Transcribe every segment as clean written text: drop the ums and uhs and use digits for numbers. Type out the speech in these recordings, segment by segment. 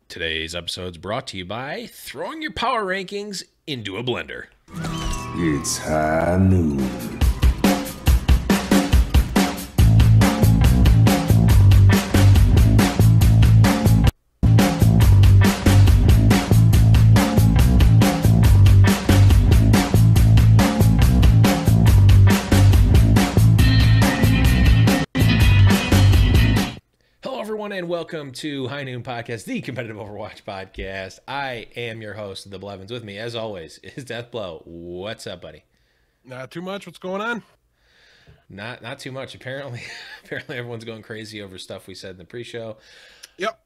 Today's episode is brought to you by throwing your power rankings into a blender. It's high noon. And welcome to High Noon Podcast, the competitive Overwatch podcast. I am your host, The Blevins. With me, as always, is Deathblow. What's up, buddy? Not too much. What's going on? Not too much. Apparently everyone's going crazy over stuff we said in the pre-show. Yep.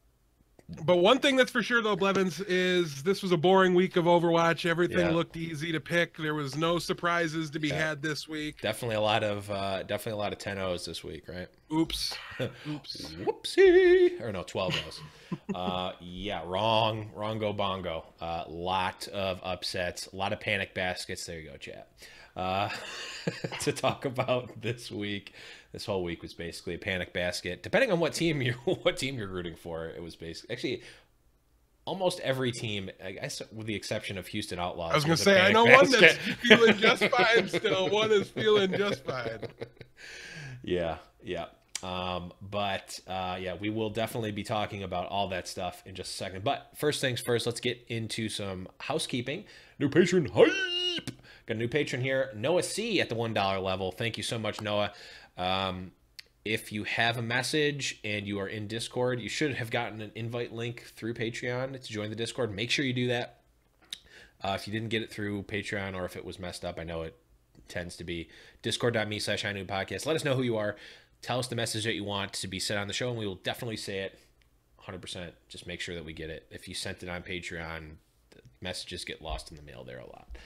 But one thing that's for sure, though, Blevins, is this was a boring week of Overwatch. Everything looked easy to pick. There was no surprises to be had this week. Definitely a lot of 10-0s this week, right? Oops. Oops. Whoopsie. Or no, 12-0s. Wrong go bongo. Lot of upsets, a lot of panic baskets. There you go, chat. To talk about this week. This whole week was basically a panic basket. Depending on what team you're rooting for, it was basically actually almost every team, I guess, with the exception of Houston Outlaws. I was going to say, I know basket. One that's feeling just fine still. One is feeling just fine. Yeah. We will definitely be talking about all that stuff in just a second. But first things first, let's get into some housekeeping. New patron hype. Got a new patron here, Noah C at the $1 level. Thank you so much, Noah. If you have a message and you are in Discord, you should have gotten an invite link through Patreon to join the Discord. Make sure you do that. If you didn't get it through Patreon or if it was messed up, I know it tends to be discord.me/HighNoonPodcast. Let us know who you are. Tell us the message that you want to be said on the show, and we will definitely say it 100%. Just make sure that we get it. If you sent it on Patreon, the messages get lost in the mail there a lot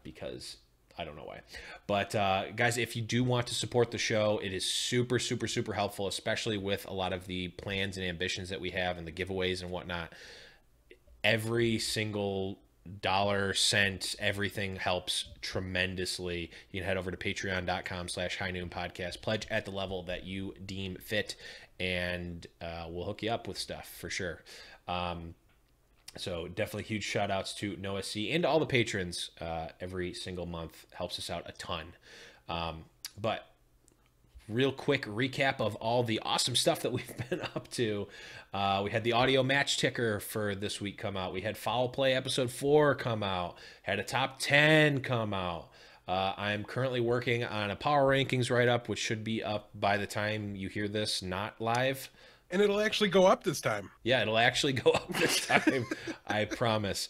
because I don't know why. But guys, if you do want to support the show, it is super, super, super helpful, especially with a lot of the plans and ambitions that we have and the giveaways and whatnot. Every single dollar, cent, everything helps tremendously. You can head over to patreon.com/highnoonpodcast. Pledge at the level that you deem fit, and we'll hook you up with stuff for sure. So definitely huge shout outs to Noah C and all the patrons. Every single month helps us out a ton. But real quick recap of all the awesome stuff that we've been up to. We had the audio match ticker for this week come out. We had Foul Play episode 4 come out. Had a top 10 come out. I'm currently working on a power rankings write-up, which should be up by the time you hear this, not live. And it'll actually go up this time. Yeah, it'll actually go up this time. I promise.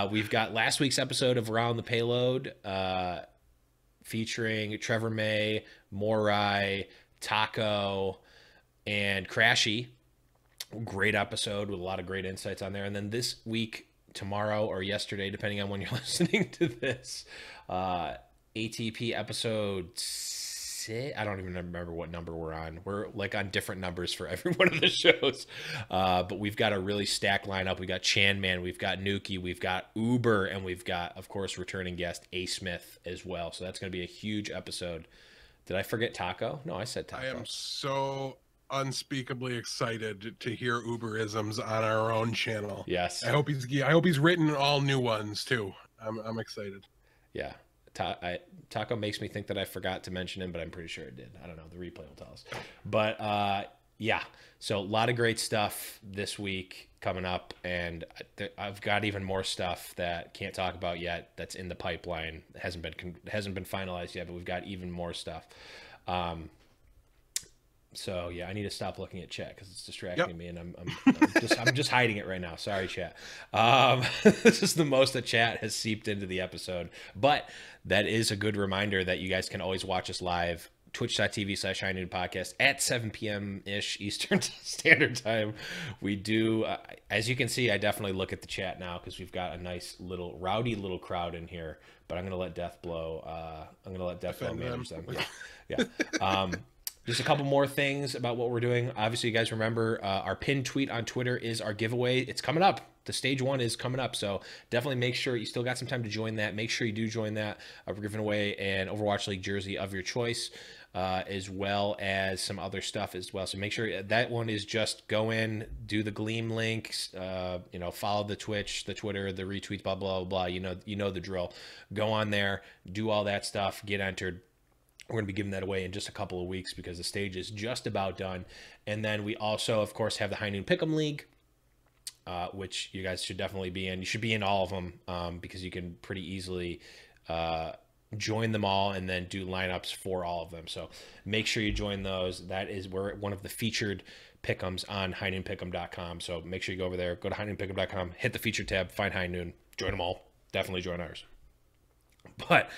We've got last week's episode of Around the Payload featuring Trevor May, Morai, Taco, and Crashy. Great episode with a lot of great insights on there. And then this week, tomorrow or yesterday, depending on when you're listening to this, ATP episode 6. I don't even remember what number we're on. We're like on different numbers for every one of the shows. But we've got a really stacked lineup. We got Chan Man, we've got Nuki, we've got Uber, and we've got, of course, returning guest A Smith as well. So that's going to be a huge episode. Did I forget Taco? No, I said Taco. I am so unspeakably excited to hear Uberisms on our own channel. Yes. I hope he's written all new ones too. I'm excited. Yeah. Taco makes me think that I forgot to mention him, but I'm pretty sure it did. I don't know. The replay will tell us. But yeah, so a lot of great stuff this week coming up, and I've got even more stuff that can't talk about yet. That's in the pipeline. It hasn't been finalized yet, but we've got even more stuff. So yeah, I need to stop looking at chat because it's distracting me, and I'm just hiding it right now. Sorry, chat. This is the most that chat has seeped into the episode, but that is a good reminder that you guys can always watch us live. Twitch.tv/HighNoonPodcast at 7 p.m. ish Eastern Standard Time. We do, as you can see, I definitely look at the chat now because we've got a nice little rowdy little crowd in here. But I'm gonna let Deathblow. Manage them. Yeah. Just a couple more things about what we're doing. Obviously, you guys remember our pinned tweet on Twitter is our giveaway. It's coming up. The stage 1 is coming up. So definitely make sure you still got some time to join that. Make sure you do join that. We're giving away an Overwatch League jersey of your choice. as well as some other stuff as well. So make sure that one is just go in, do the Gleam links, follow the Twitch, the Twitter, the retweets, blah, blah, blah. You know the drill. Go on there, do all that stuff, get entered. We're going to be giving that away in just a couple of weeks because the stage is just about done. And then we also, of course, have the High Noon Pick'em League, which you guys should definitely be in. You should be in all of them because you can pretty easily join them all and then do lineups for all of them. So make sure you join those. We're one of the featured pick'ems on highnoonpick'em.com. So make sure you go over there, go to highnoonpick'em.com, hit the feature tab, find High Noon, join them all. Definitely join ours. But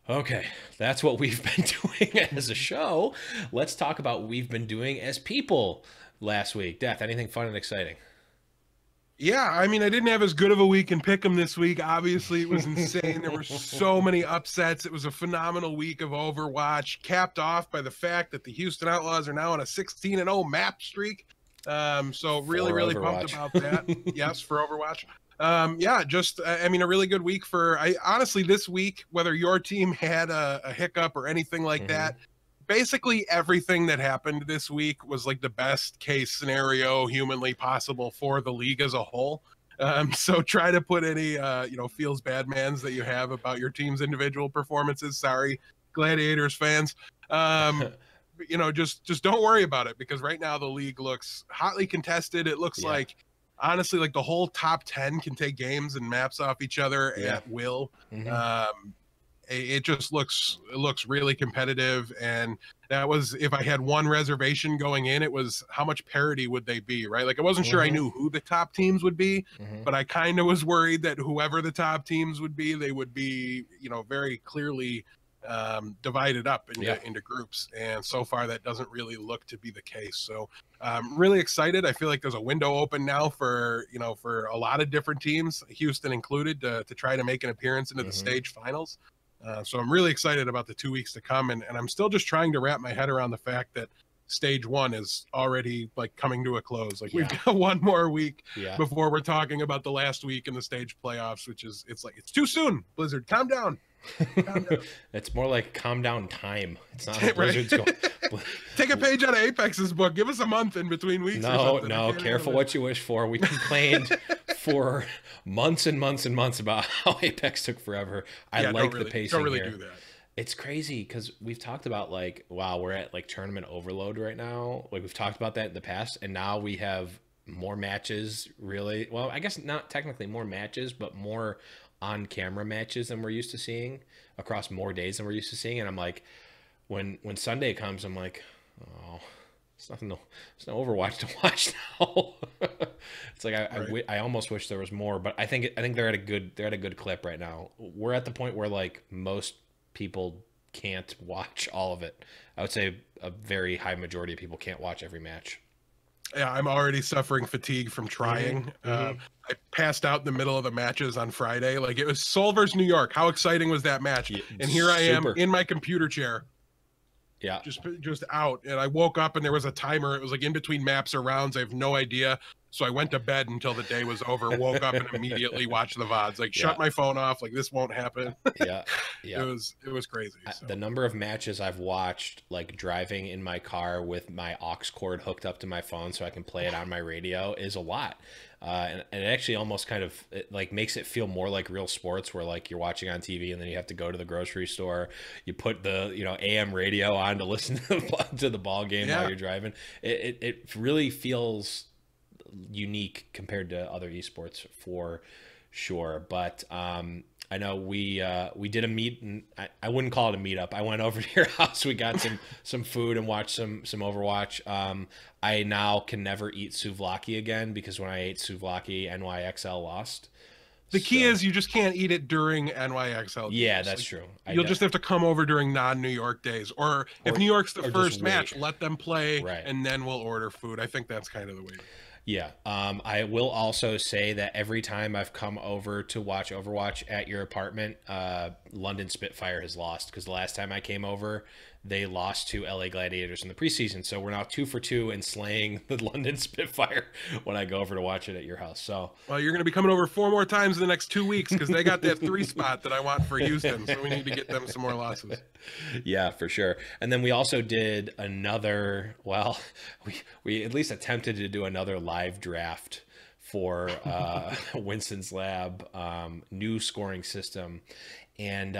okay, that's what we've been doing as a show. Let's talk about what we've been doing as people last week. Death, anything fun and exciting? Yeah, I mean, I didn't have as good of a week in Pick'em this week. Obviously, it was insane. There were so many upsets. It was a phenomenal week of Overwatch, capped off by the fact that the Houston Outlaws are now on a 16-0 map streak. So really pumped about that. Yes, for Overwatch. I mean, a really good week honestly, this week, whether your team had a hiccup or anything like that, basically everything that happened this week was like the best case scenario humanly possible for the league as a whole. So try to put any, feels bad mans that you have about your team's individual performances. Sorry, Gladiators fans. Just don't worry about it because right now the league looks hotly contested. It looks like, honestly, like the whole top 10 can take games and maps off each other at will. It just looks really competitive, and that was, if I had one reservation going in, it was how much parity would they be, right? Like I wasn't sure I knew who the top teams would be, but I kind of was worried that whoever the top teams would be, they would be, very clearly divided up into groups, and so far that doesn't really look to be the case. So I'm really excited. I feel like there's a window open now for a lot of different teams, Houston included, to try to make an appearance into the stage finals. So I'm really excited about the 2 weeks to come, and I'm still just trying to wrap my head around the fact that stage 1 is already like coming to a close. Like we've got one more week before we're talking about the last week in the stage playoffs, which is, it's too soon. Blizzard, calm down. It's more like calm down time. It's not like Blizzard's going. Take a page out of Apex's book. Give us a month in between weeks. No, careful what you wish for. We complained for months and months and months about how Apex took forever. I like the pacing don't really here. Do that. It's crazy because we've talked about like, wow, we're at like tournament overload right now. Like we've talked about that in the past, and now we have more matches. Really, well, I guess not technically more matches, but more on-camera matches than we're used to seeing across more days than we're used to seeing. And I'm like, when Sunday comes, I'm like, oh, it's no Overwatch to watch now. It's like I almost wish there was more, but I think they're at a good clip right now. We're at the point where like most people can't watch all of it. I would say a very high majority of people can't watch every match. Yeah, I'm already suffering fatigue from trying. I passed out in the middle of the matches on Friday. Like it was Seoul versus New York. How exciting was that match? And here I am in my computer chair. Yeah, just out. And I woke up and there was a timer. It was like in between maps or rounds. I have no idea. So I went to bed until the day was over. Woke up and immediately watched the VODs. Like shut my phone off. Like this won't happen. It was crazy. So. The number of matches I've watched, like driving in my car with my aux cord hooked up to my phone so I can play it on my radio, is a lot. And it actually almost kind of like makes it feel more like real sports, where like you're watching on TV and then you have to go to the grocery store. You put the AM radio on to listen to the ball game while you're driving. It really feels unique compared to other esports for sure. But I know we did a meet, and I wouldn't call it a meetup. I went over to your house. We got some food and watched some Overwatch. I now can never eat souvlaki again because when I ate souvlaki, NYXL lost. The key is you just can't eat it during NYXL games. Yeah, that's true. You'll just have to come over during non-New York days. Or if New York's the first match, let them play, and then we'll order food. I think that's kind of the way to go. Yeah. I will also say that every time I've come over to watch Overwatch at your apartment, London Spitfire has lost, because the last time I came over, they lost to LA Gladiators in the preseason. So we're now 2 for 2 in slaying the London Spitfire when I go over to watch it at your house. So, well, you're going to be coming over 4 more times in the next 2 weeks because they got that 3 spot that I want for Houston. So we need to get them some more losses. Yeah, for sure. And then we also did another, well, we at least attempted to do another live draft for Winston's Lab, new scoring system. And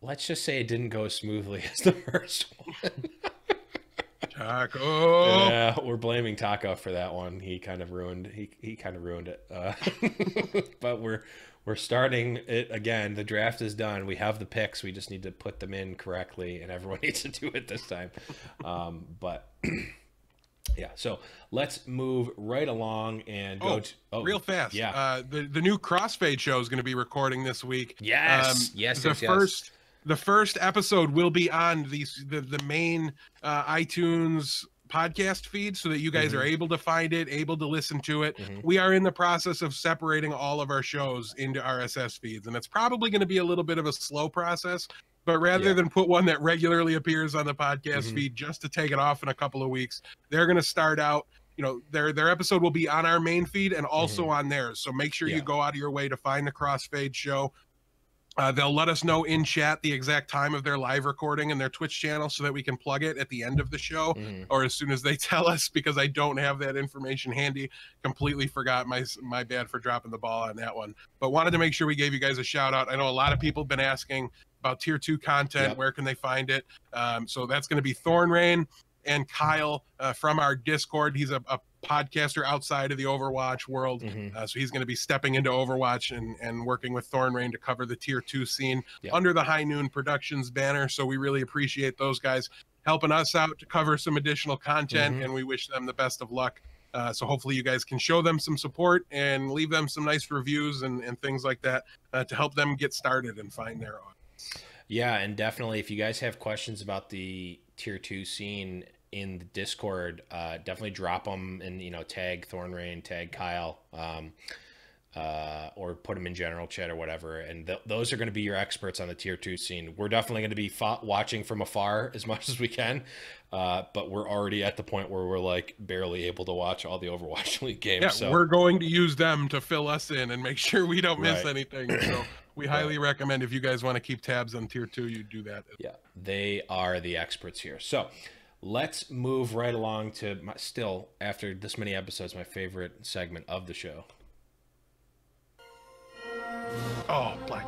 let's just say it didn't go as smoothly as the first one. Taco. Yeah, we're blaming Taco for that one. He kind of ruined it. But we're starting it again. The draft is done. We have the picks. We just need to put them in correctly, and everyone needs to do it this time. But yeah, so let's move right along and go real fast. Yeah, the new Crossfade show is going to be recording this week. Yes, The first episode will be on the main iTunes podcast feed so that you guys are able to find it, able to listen to it. We are in the process of separating all of our shows into RSS feeds, and it's probably going to be a little bit of a slow process, but rather than put one that regularly appears on the podcast feed just to take it off in a couple of weeks, they're going to start out, their episode will be on our main feed and also on theirs. So make sure you go out of your way to find the Crossfade show. They'll let us know in chat the exact time of their live recording and their Twitch channel so that we can plug it at the end of the show or as soon as they tell us, because I don't have that information handy. Completely forgot. My bad for dropping the ball on that one. But wanted to make sure we gave you guys a shout out. I know a lot of people have been asking about tier 2 content. Where can they find it? So that's going to be Thornrain and Kyle from our Discord. He's a podcaster outside of the Overwatch world. So he's going to be stepping into Overwatch and working with Thornrain to cover the tier 2 scene under the High Noon Productions banner. So we really appreciate those guys helping us out to cover some additional content, and we wish them the best of luck. So hopefully you guys can show them some support and leave them some nice reviews and things like that to help them get started and find their audience. Yeah, and definitely if you guys have questions about the tier 2 scene in the Discord, definitely drop them and tag Thornrain, tag Kyle, or put them in general chat or whatever, and those are going to be your experts on the tier 2 scene. We're definitely going to be watching from afar as much as we can, but we're already at the point where we're like barely able to watch all the Overwatch League games. Yeah, so we're going to use them to fill us in and make sure we don't miss anything. So we highly recommend, if you guys want to keep tabs on tier 2, you do that. Yeah, they are the experts here. So let's move right along to still, after this many episodes, my favorite segment of the show. Oh, Black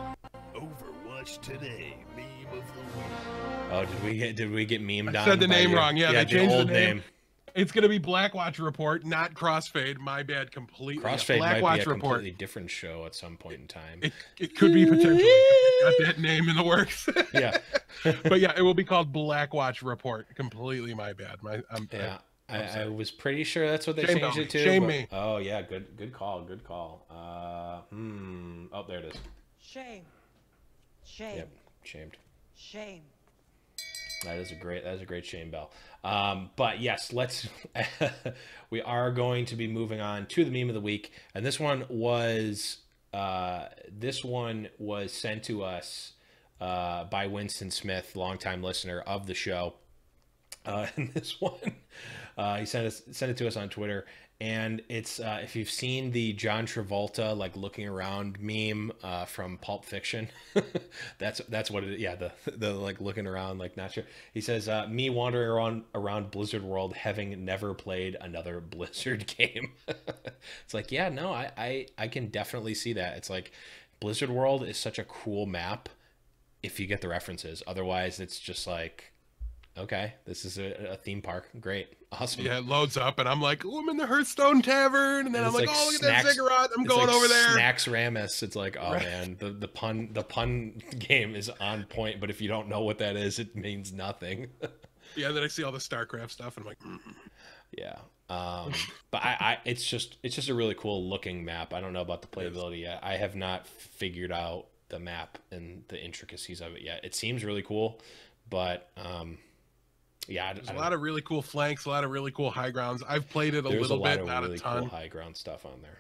Overwatch Today, meme of the week. Oh, did we get memed on? I said the name wrong. Yeah, they changed the name. name. It's going to be Blackwatch Report, not Crossfade. My bad, completely. Crossfade might Blackwatch be a Report. completely different show at some point in time. It could be potentially. Got that name in the works. Yeah. But yeah, it will be called Blackwatch Report. Completely my bad. I was pretty sure that's what they changed it to. Shame me. Oh yeah, good call. Oh, there it is. Shame. Yep, shamed. Shame. That is a great shame bell. But yes, we are going to be moving on to the meme of the week, and this one was sent to us by Winston Smith, longtime listener of the show. And this one, he sent it to us on Twitter, and it's if you've seen the John Travolta like looking around meme from Pulp Fiction, that's what it is. Yeah, the like looking around like not sure. He says me wandering around Blizzard World having never played another Blizzard game. It's like, yeah, no, I can definitely see that. It's like Blizzard World is such a cool map if you get the references. Otherwise, it's just like, okay, this is a theme park. Great. Awesome. Yeah, it loads up, and I'm like, oh, I'm in the Hearthstone Tavern, and then I'm like, oh, look at that ziggurat. I'm going over there. Snacks Ramus. It's like, oh, man, the pun game is on point, but if you don't know what that is, it means nothing. Yeah, then I see all the StarCraft stuff, and I'm like, Yeah. But it's just a really cool looking map. I don't know about the playability yet. I have not figured out the map and the intricacies of it yet. It seems really cool, but yeah, there's a lot of really cool flanks, a lot of really cool high grounds. I've played it a little bit, not a ton. Cool high ground stuff on there.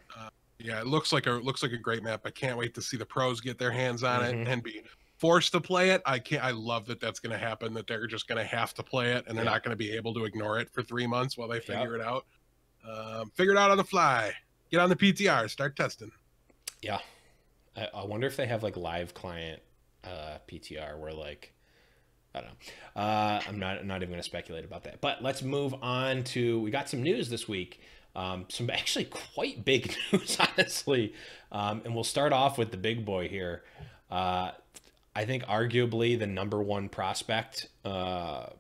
Yeah, it looks like a great map. I can't wait to see the pros get their hands on it and be forced to play it. I love that that's going to happen, that they're just going to have to play it and they're not going to be able to ignore it for 3 months while they figure it out. Figure it out on the fly. Get on the PTR, start testing. Yeah. I wonder if they have like live client PTR where like, I don't know. I'm not even going to speculate about that. But let's move on to, we got some news this week. Some actually quite big news, honestly. And we'll start off with the big boy here. I think arguably the number one prospect that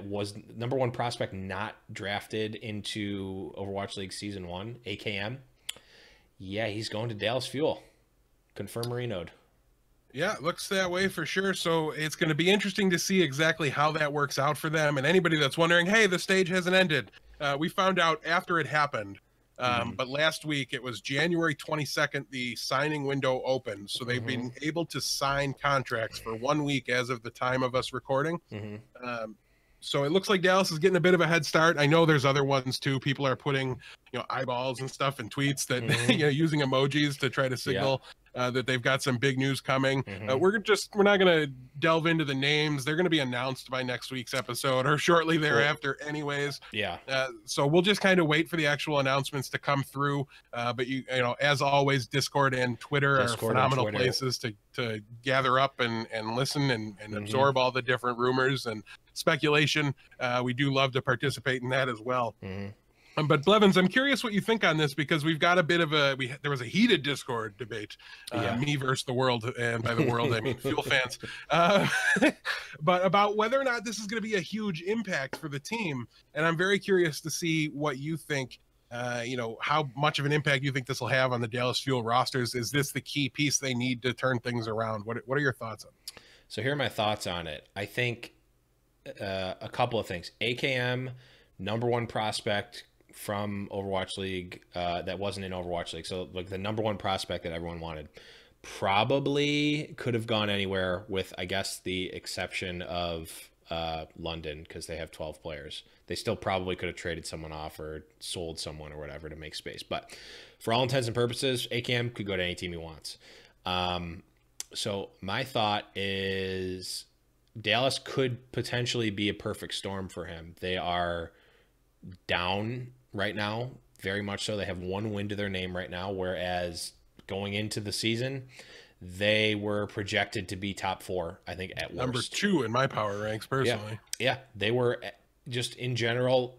was number one prospect not drafted into Overwatch League Season 1, AKM. Yeah, he's going to Dallas Fuel. Confirm Marino'd. Yeah, it looks that way for sure. So it's going to be interesting to see exactly how that works out for them. And anybody that's wondering, hey, the stage hasn't ended. We found out after it happened. But last week, it was January 22nd, the signing window opened. So they've been able to sign contracts for 1 week as of the time of us recording. So it looks like Dallas is getting a bit of a head start. I know there's other ones too. People are putting, eyeballs and stuff in tweets that, using emojis to try to signal that they've got some big news coming. We're not going to delve into the names. They're going to be announced by next week's episode or shortly thereafter anyways. So we'll just kind of wait for the actual announcements to come through. But as always, Discord and Twitter are phenomenal places to gather up and listen and absorb all the different rumors and speculation. We do love to participate in that as well. But Blevins, I'm curious what you think on this, because we've got a bit of there was a heated Discord debate, me versus the world, and by the world I mean Fuel fans, but about whether or not this is going to be a huge impact for the team. And I'm very curious to see what you think. How much of an impact you think this will have on the Dallas Fuel rosters? Is this the key piece they need to turn things around? What are your thoughts on it? So here are my thoughts on it. I think a couple of things. AKM, number one prospect from Overwatch League that wasn't in Overwatch League. So like the number one prospect that everyone wanted probably could have gone anywhere with, I guess, the exception of London, because they have 12 players. They still probably could have traded someone off or sold someone or whatever to make space. But for all intents and purposes, AKM could go to any team he wants. So my thought is Dallas could potentially be a perfect storm for him. They are down right now, very much so. They have one win to their name right now, whereas going into the season, they were projected to be top 4, I think, at worst. Number 2 in my power ranks, personally. Yeah, they were just in general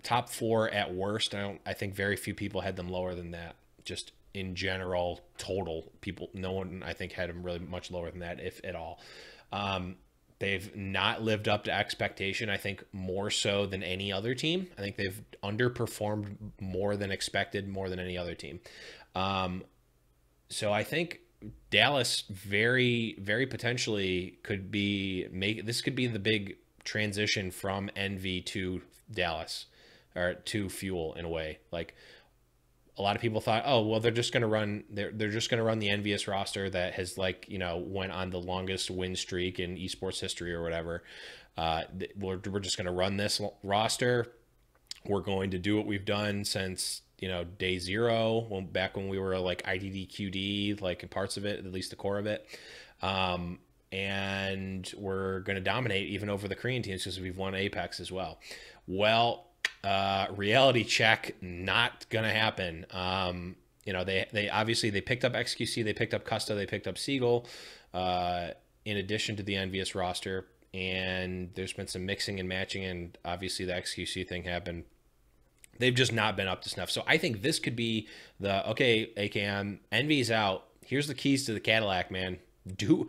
top 4 at worst. I think very few people had them lower than that. Just in general, total people, no one I think had them really much lower than that, if at all. They've not lived up to expectation, I think, more so than any other team. I think they've underperformed more than expected, more than any other team. So I think Dallas very, very potentially could be this could be the big transition from Envy to Dallas, or to Fuel in a way. Like, a lot of people thought, oh, well, they're just going to run the Envious roster that has went on the longest win streak in esports history or whatever. We're just going to run this roster. We're going to do what we've done since, day zero, back when we were like IDD QD, like parts of it, at least the core of it. And we're going to dominate even over the Korean teams because we've won Apex as well. Well, reality check, not gonna happen. They obviously they picked up XQC, they picked up Custa, they picked up Seagull, in addition to the Envious roster, and there's been some mixing and matching, and obviously the XQC thing happened. They've just not been up to snuff. So I think this could be okay, AKM, Envy's out. Here's the keys to the Cadillac, man. Do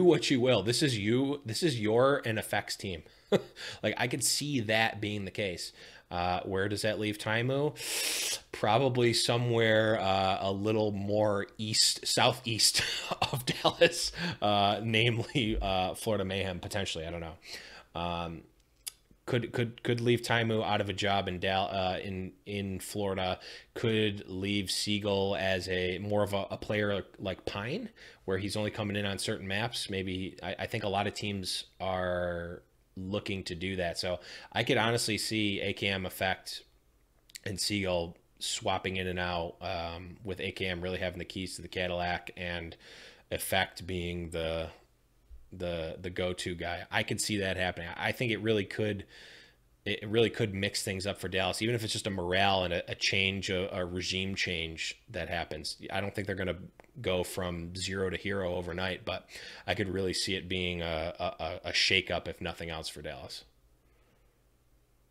what you will. This is your and effects team. Like, I could see that being the case. Where does that leave Taimu? Probably somewhere a little more southeast of Dallas, namely Florida Mayhem, potentially. I don't know. Could leave Taimu out of a job in Florida. Could leave Seagull as more of a player like Pine, where he's only coming in on certain maps. Maybe I think a lot of teams are looking to do that. So I could honestly see AKM effect and Seagull swapping in and out, with AKM really having the keys to the Cadillac, and Effect being the go-to guy. I could see that happening. I think it really could mix things up for Dallas, even if it's just a morale and a change, a regime change that happens. I don't think they're going to go from zero to hero overnight, but I could really see it being a shake-up, if nothing else, for Dallas.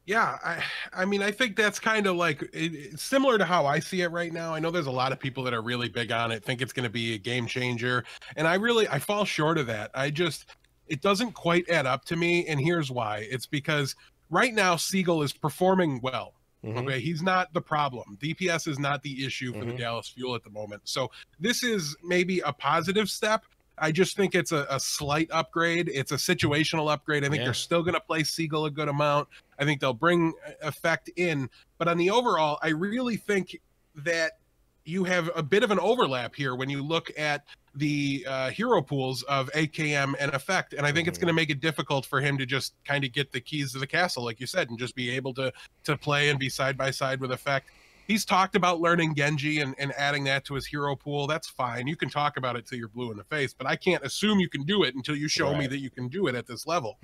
Yeah, I mean, I think that's kind of like similar to how I see it right now. I know there's a lot of people that are really big on it, think it's going to be a game changer, and I fall short of that. It doesn't quite add up to me, and here's why. It's because right now Siegel is performing well. Okay, he's not the problem. DPS is not the issue for the Dallas Fuel at the moment. So this is maybe a positive step. I just think it's a slight upgrade. It's a situational upgrade. I think they're still going to play Siegel a good amount. I think they'll bring Effect in. But on the overall, I really think that you have a bit of an overlap here when you look at the hero pools of AKM and Effect. And I think it's going to make it difficult for him to just kind of get the keys to the castle, like you said, and just be able to play and be side by side with Effect. He's talked about learning Genji and adding that to his hero pool. That's fine. You can talk about it till you're blue in the face, but I can't assume you can do it until you show me that you can do it at this level.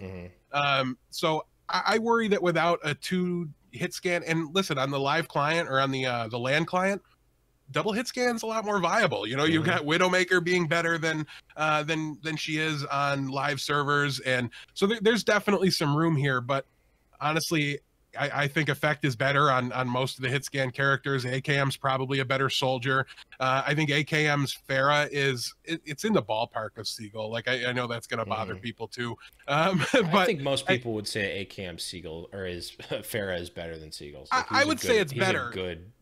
So I worry that without a 2 hit scan, and listen, on the live client or on the LAN client, double hit scan's a lot more viable. You know, you've got Widowmaker being better than she is on live servers, and so there's definitely some room here. But honestly, I think Effect is better on most of the hit scan characters. AKM's probably a better soldier. I think AKM's Pharah it's in the ballpark of Siegel. Like I know that's going to bother people too. But I think most people would say AKM Siegel or Pharah is better than Siegel's. Like I would say it's better. Good.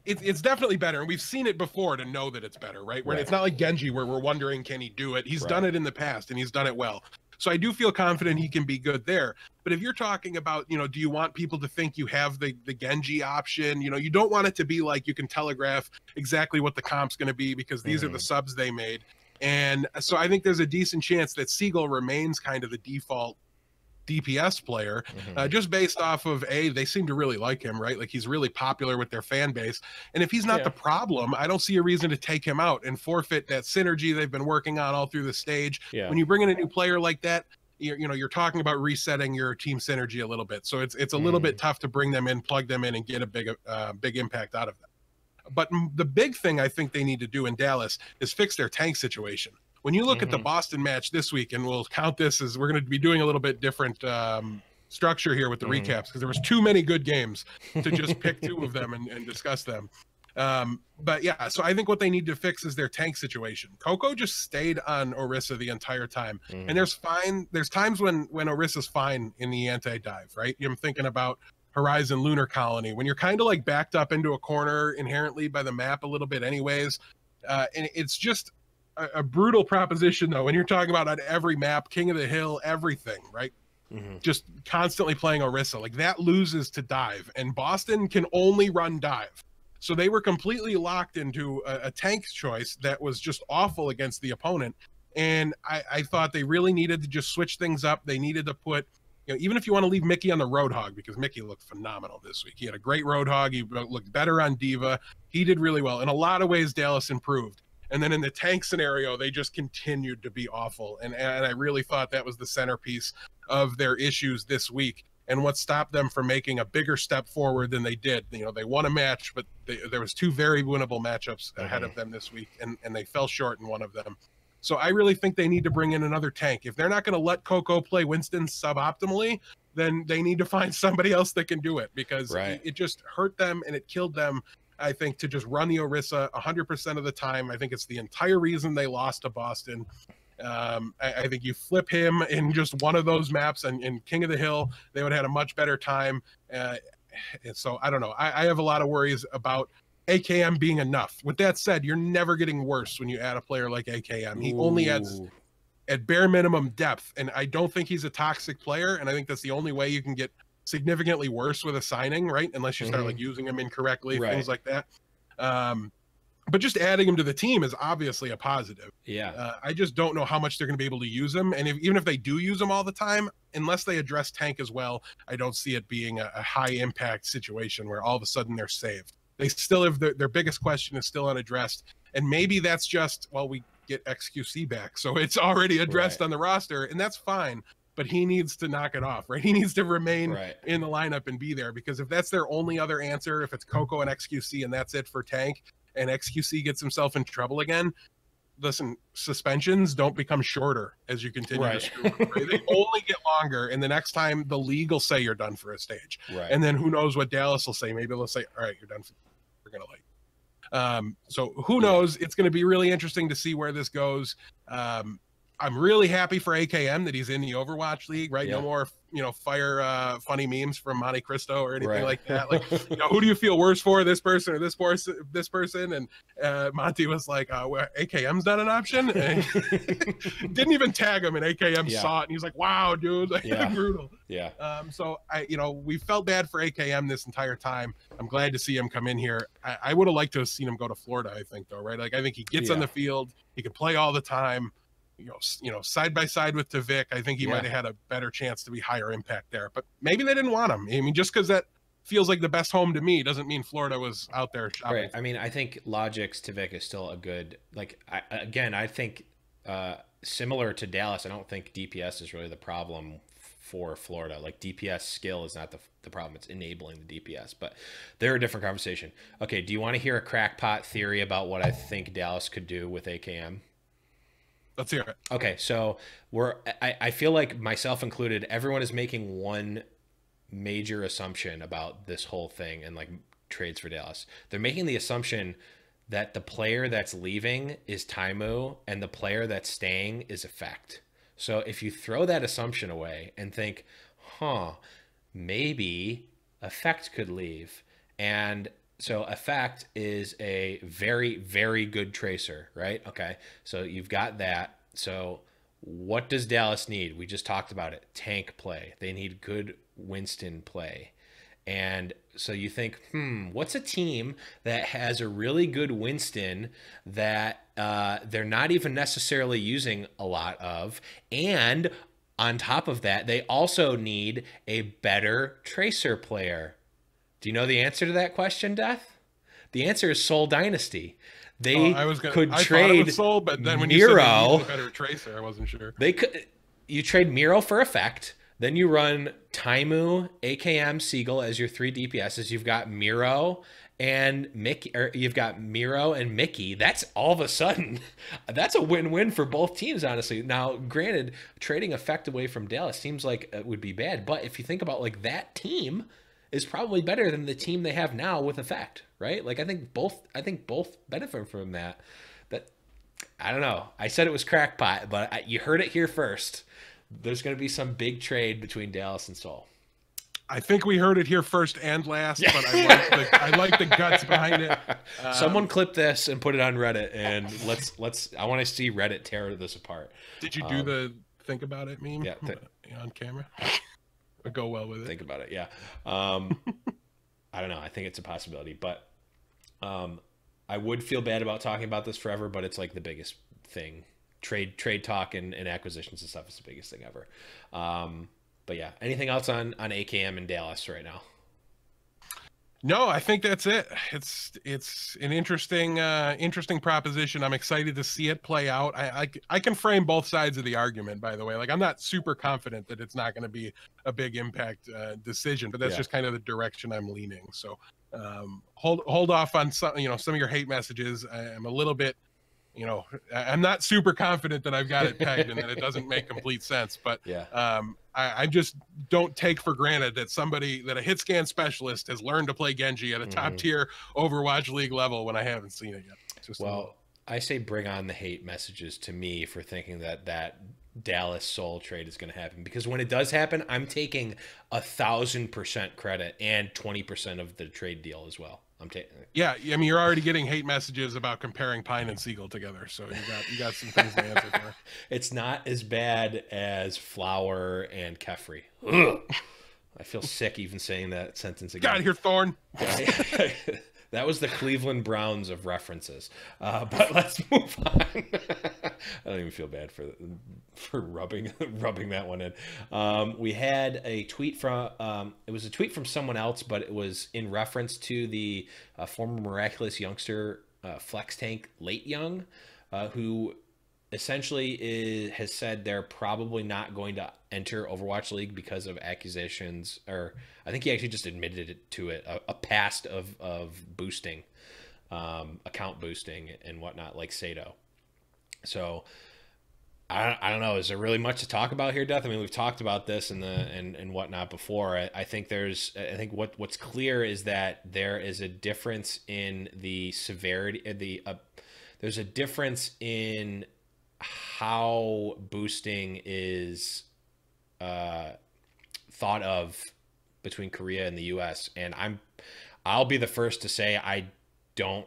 It's definitely better, and we've seen it before to know that it's better, right? Where it's not like Genji where we're wondering, can he do it? He's done it in the past, and he's done it well. So I do feel confident he can be good there. But if you're talking about, you know, do you want people to think you have the Genji option? You know, you don't want it to be like you can telegraph exactly what the comp's going to be because these are the subs they made. And so I think there's a decent chance that Siegel remains kind of the default DPS player, just based off of they seem to really like him, right? Like he's really popular with their fan base. And if he's not the problem, I don't see a reason to take him out and forfeit that synergy they've been working on all through the stage. When you bring in a new player like that, you're talking about resetting your team synergy a little bit. So it's a little bit tough to bring them in, plug them in, and get a big impact out of them. But the big thing I think they need to do in Dallas is fix their tank situation. When you look at the Boston match this week, and we'll count this as we're going to be doing a little bit different structure here with the recaps because there was too many good games to just pick 2 of them and discuss them. But yeah, so I think what they need to fix is their tank situation. Coco just stayed on Orisa the entire time, and there's times when Orisa's fine in the anti-dive, right? I'm thinking about Horizon Lunar Colony when you're kind of like backed up into a corner inherently by the map a little bit anyways, and it's just a brutal proposition though when you're talking about on every map, King of the Hill, everything, right? Just constantly playing Orisa, like that loses to dive, and Boston can only run dive. So they were completely locked into a tank choice that was just awful against the opponent. And I thought they really needed to just switch things up. They needed to put, you know, even if you want to leave Mickey on the Roadhog, because Mickey looked phenomenal this week. He had a great Roadhog. He looked better on Diva. He did really well. In a lot of ways, Dallas improved. And then in the tank scenario, they just continued to be awful. And I really thought that was the centerpiece of their issues this week. And what stopped them from making a bigger step forward than they did. You know, they won a match, but there was 2 very winnable matchups ahead of them this week, and they fell short in one of them. So I really think they need to bring in another tank. If they're not going to let Coco play Winston suboptimally, then they need to find somebody else that can do it, because it just hurt them and it killed them, I think, to just run the Orisa 100% of the time. I think it's the entire reason they lost to Boston. I think you flip him in just one of those maps and in King of the Hill, they would have had a much better time. And so I don't know. I have a lot of worries about AKM being enough. With that said, you're never getting worse when you add a player like AKM. He only adds at bare minimum depth, and I don't think he's a toxic player, and I think that's the only way you can get significantly worse with a signing, right? Unless you start like using him incorrectly, things like that. But just adding him to the team is obviously a positive. I just don't know how much they're going to be able to use him. And even if they do use him all the time, unless they address tank as well, I don't see it being a high impact situation where all of a sudden they're saved. They still have their biggest question is still unaddressed. And maybe that's just, well, get XQC back. So it's already addressed on the roster, and that's fine. But he needs to knock it off, right? He needs to remain in the lineup and be there, because if that's their only other answer, if it's Coco and XQC and that's it for Tank, and XQC gets himself in trouble again, listen, suspensions don't become shorter as you continue to screw up, right? They only get longer, and the next time the league will say you're done for a stage. And then who knows what Dallas will say. Maybe they'll say, all right, you're done. We're going to so who knows? It's going to be really interesting to see where this goes. I'm really happy for AKM that he's in the Overwatch League, right? No more, fire funny memes from Monte Cristo or anything like that. Like, who do you feel worse for, this person or this person? And Monty was like, well, AKM's not an option. And didn't even tag him, and AKM saw it, and he was like, wow, dude, like, brutal. So we felt bad for AKM this entire time. I'm glad to see him come in here. I would have liked to have seen him go to Florida, I think, though, right? Like, I think he gets on the field, he can play all the time. Side by side with Tavik, I think he might have had a better chance to be higher impact there. But maybe they didn't want him. I mean, just because that feels like the best home to me doesn't mean Florida was out there shopping. Right. I mean, I think Logic's Tavik is still a good, like, I think similar to Dallas, I don't think DPS is really the problem for Florida. Like, DPS skill is not the problem. It's enabling the DPS, but they're a different conversation. Okay, do you want to hear a crackpot theory about what I think Dallas could do with AKM? Let's hear it. Okay, so I feel like, myself included, everyone is making one major assumption about this whole thing and like trades for Dallas. They're making the assumption that the player that's leaving is Taimu and the player that's staying is Effect. So if you throw that assumption away and think, maybe Effect could leave, and so Effect is a very, very good tracer, right? Okay, so you've got that. So what does Dallas need? We just talked about it. Tank play. They need good Winston play. And so you think, what's a team that has a really good Winston that they're not even necessarily using a lot of, and on top of that, they also need a better tracer player? Do you know the answer to that question, Death? The answer is Soul Dynasty. They could trade Soul, but then when Miro. You said they needed a better tracer, I wasn't sure. You trade Miro for Effect. Then you run Taimu, AKM, Siegel as your 3 DPSs. You've got Miro and Mickey, or you've got Miro and Mickey. That's all of a sudden, that's a win-win for both teams, honestly. Now, granted, trading Effect away from Dallas seems like it would be bad, but if you think about, like, that team is probably better than the team they have now with Effect, right? Like, I think both benefit from that. But I don't know. I said it was crackpot, but you heard it here first. There's going to be some big trade between Dallas and Seoul. I think we heard it here first and last, but I like the guts behind it. Someone clip this and put it on Reddit, and let's. I want to see Reddit tear this apart. Did you do the think about it meme? On camera. Would go well with it. Think about it. Yeah. I don't know. I think it's a possibility, but I would feel bad about talking about this forever, but it's like the biggest thing. Trade talk and acquisitions and stuff is the biggest thing ever. But yeah, anything else on AKM and Dallas right now? No, I think that's it. It's an interesting proposition. I'm excited to see it play out. I can frame both sides of the argument, by the way. Like, I'm not super confident that it's not going to be a big impact decision, but that's just kind of the direction I'm leaning. So hold off on some of your hate messages. I'm a little bit, I'm not super confident that I've got it pegged and that it doesn't make complete sense, but I just don't take for granted that a hit scan specialist has learned to play Genji at a top tier Overwatch League level when I haven't seen it yet. I say bring on the hate messages to me for thinking that Dallas Soul trade is going to happen, because when it does happen, I'm taking 1,000% credit and 20% of the trade deal as well. Yeah, I mean, you're already getting hate messages about comparing Pine and Siegel together, so you got some things to answer for. It's not as bad as Flower and Kefri. Ugh. I feel sick even saying that sentence again. Get out of here, Thorn. That was the Cleveland Browns of references. But let's move on. I don't even feel bad for rubbing that one in. We had a tweet from it was a tweet from someone else, but it was in reference to the former Miraculous youngster Flex Tank Late Young, who essentially has said they're probably not going to enter Overwatch League because of accusations, or I think he actually just admitted a past of boosting, account boosting and whatnot, like Sato. So I don't know. Is there really much to talk about here, Death? I mean, we've talked about this and whatnot before. I think what's clear is that there is a difference in the severity. There's a difference in how boosting is thought of between Korea and the U.S. And I'll be the first to say don't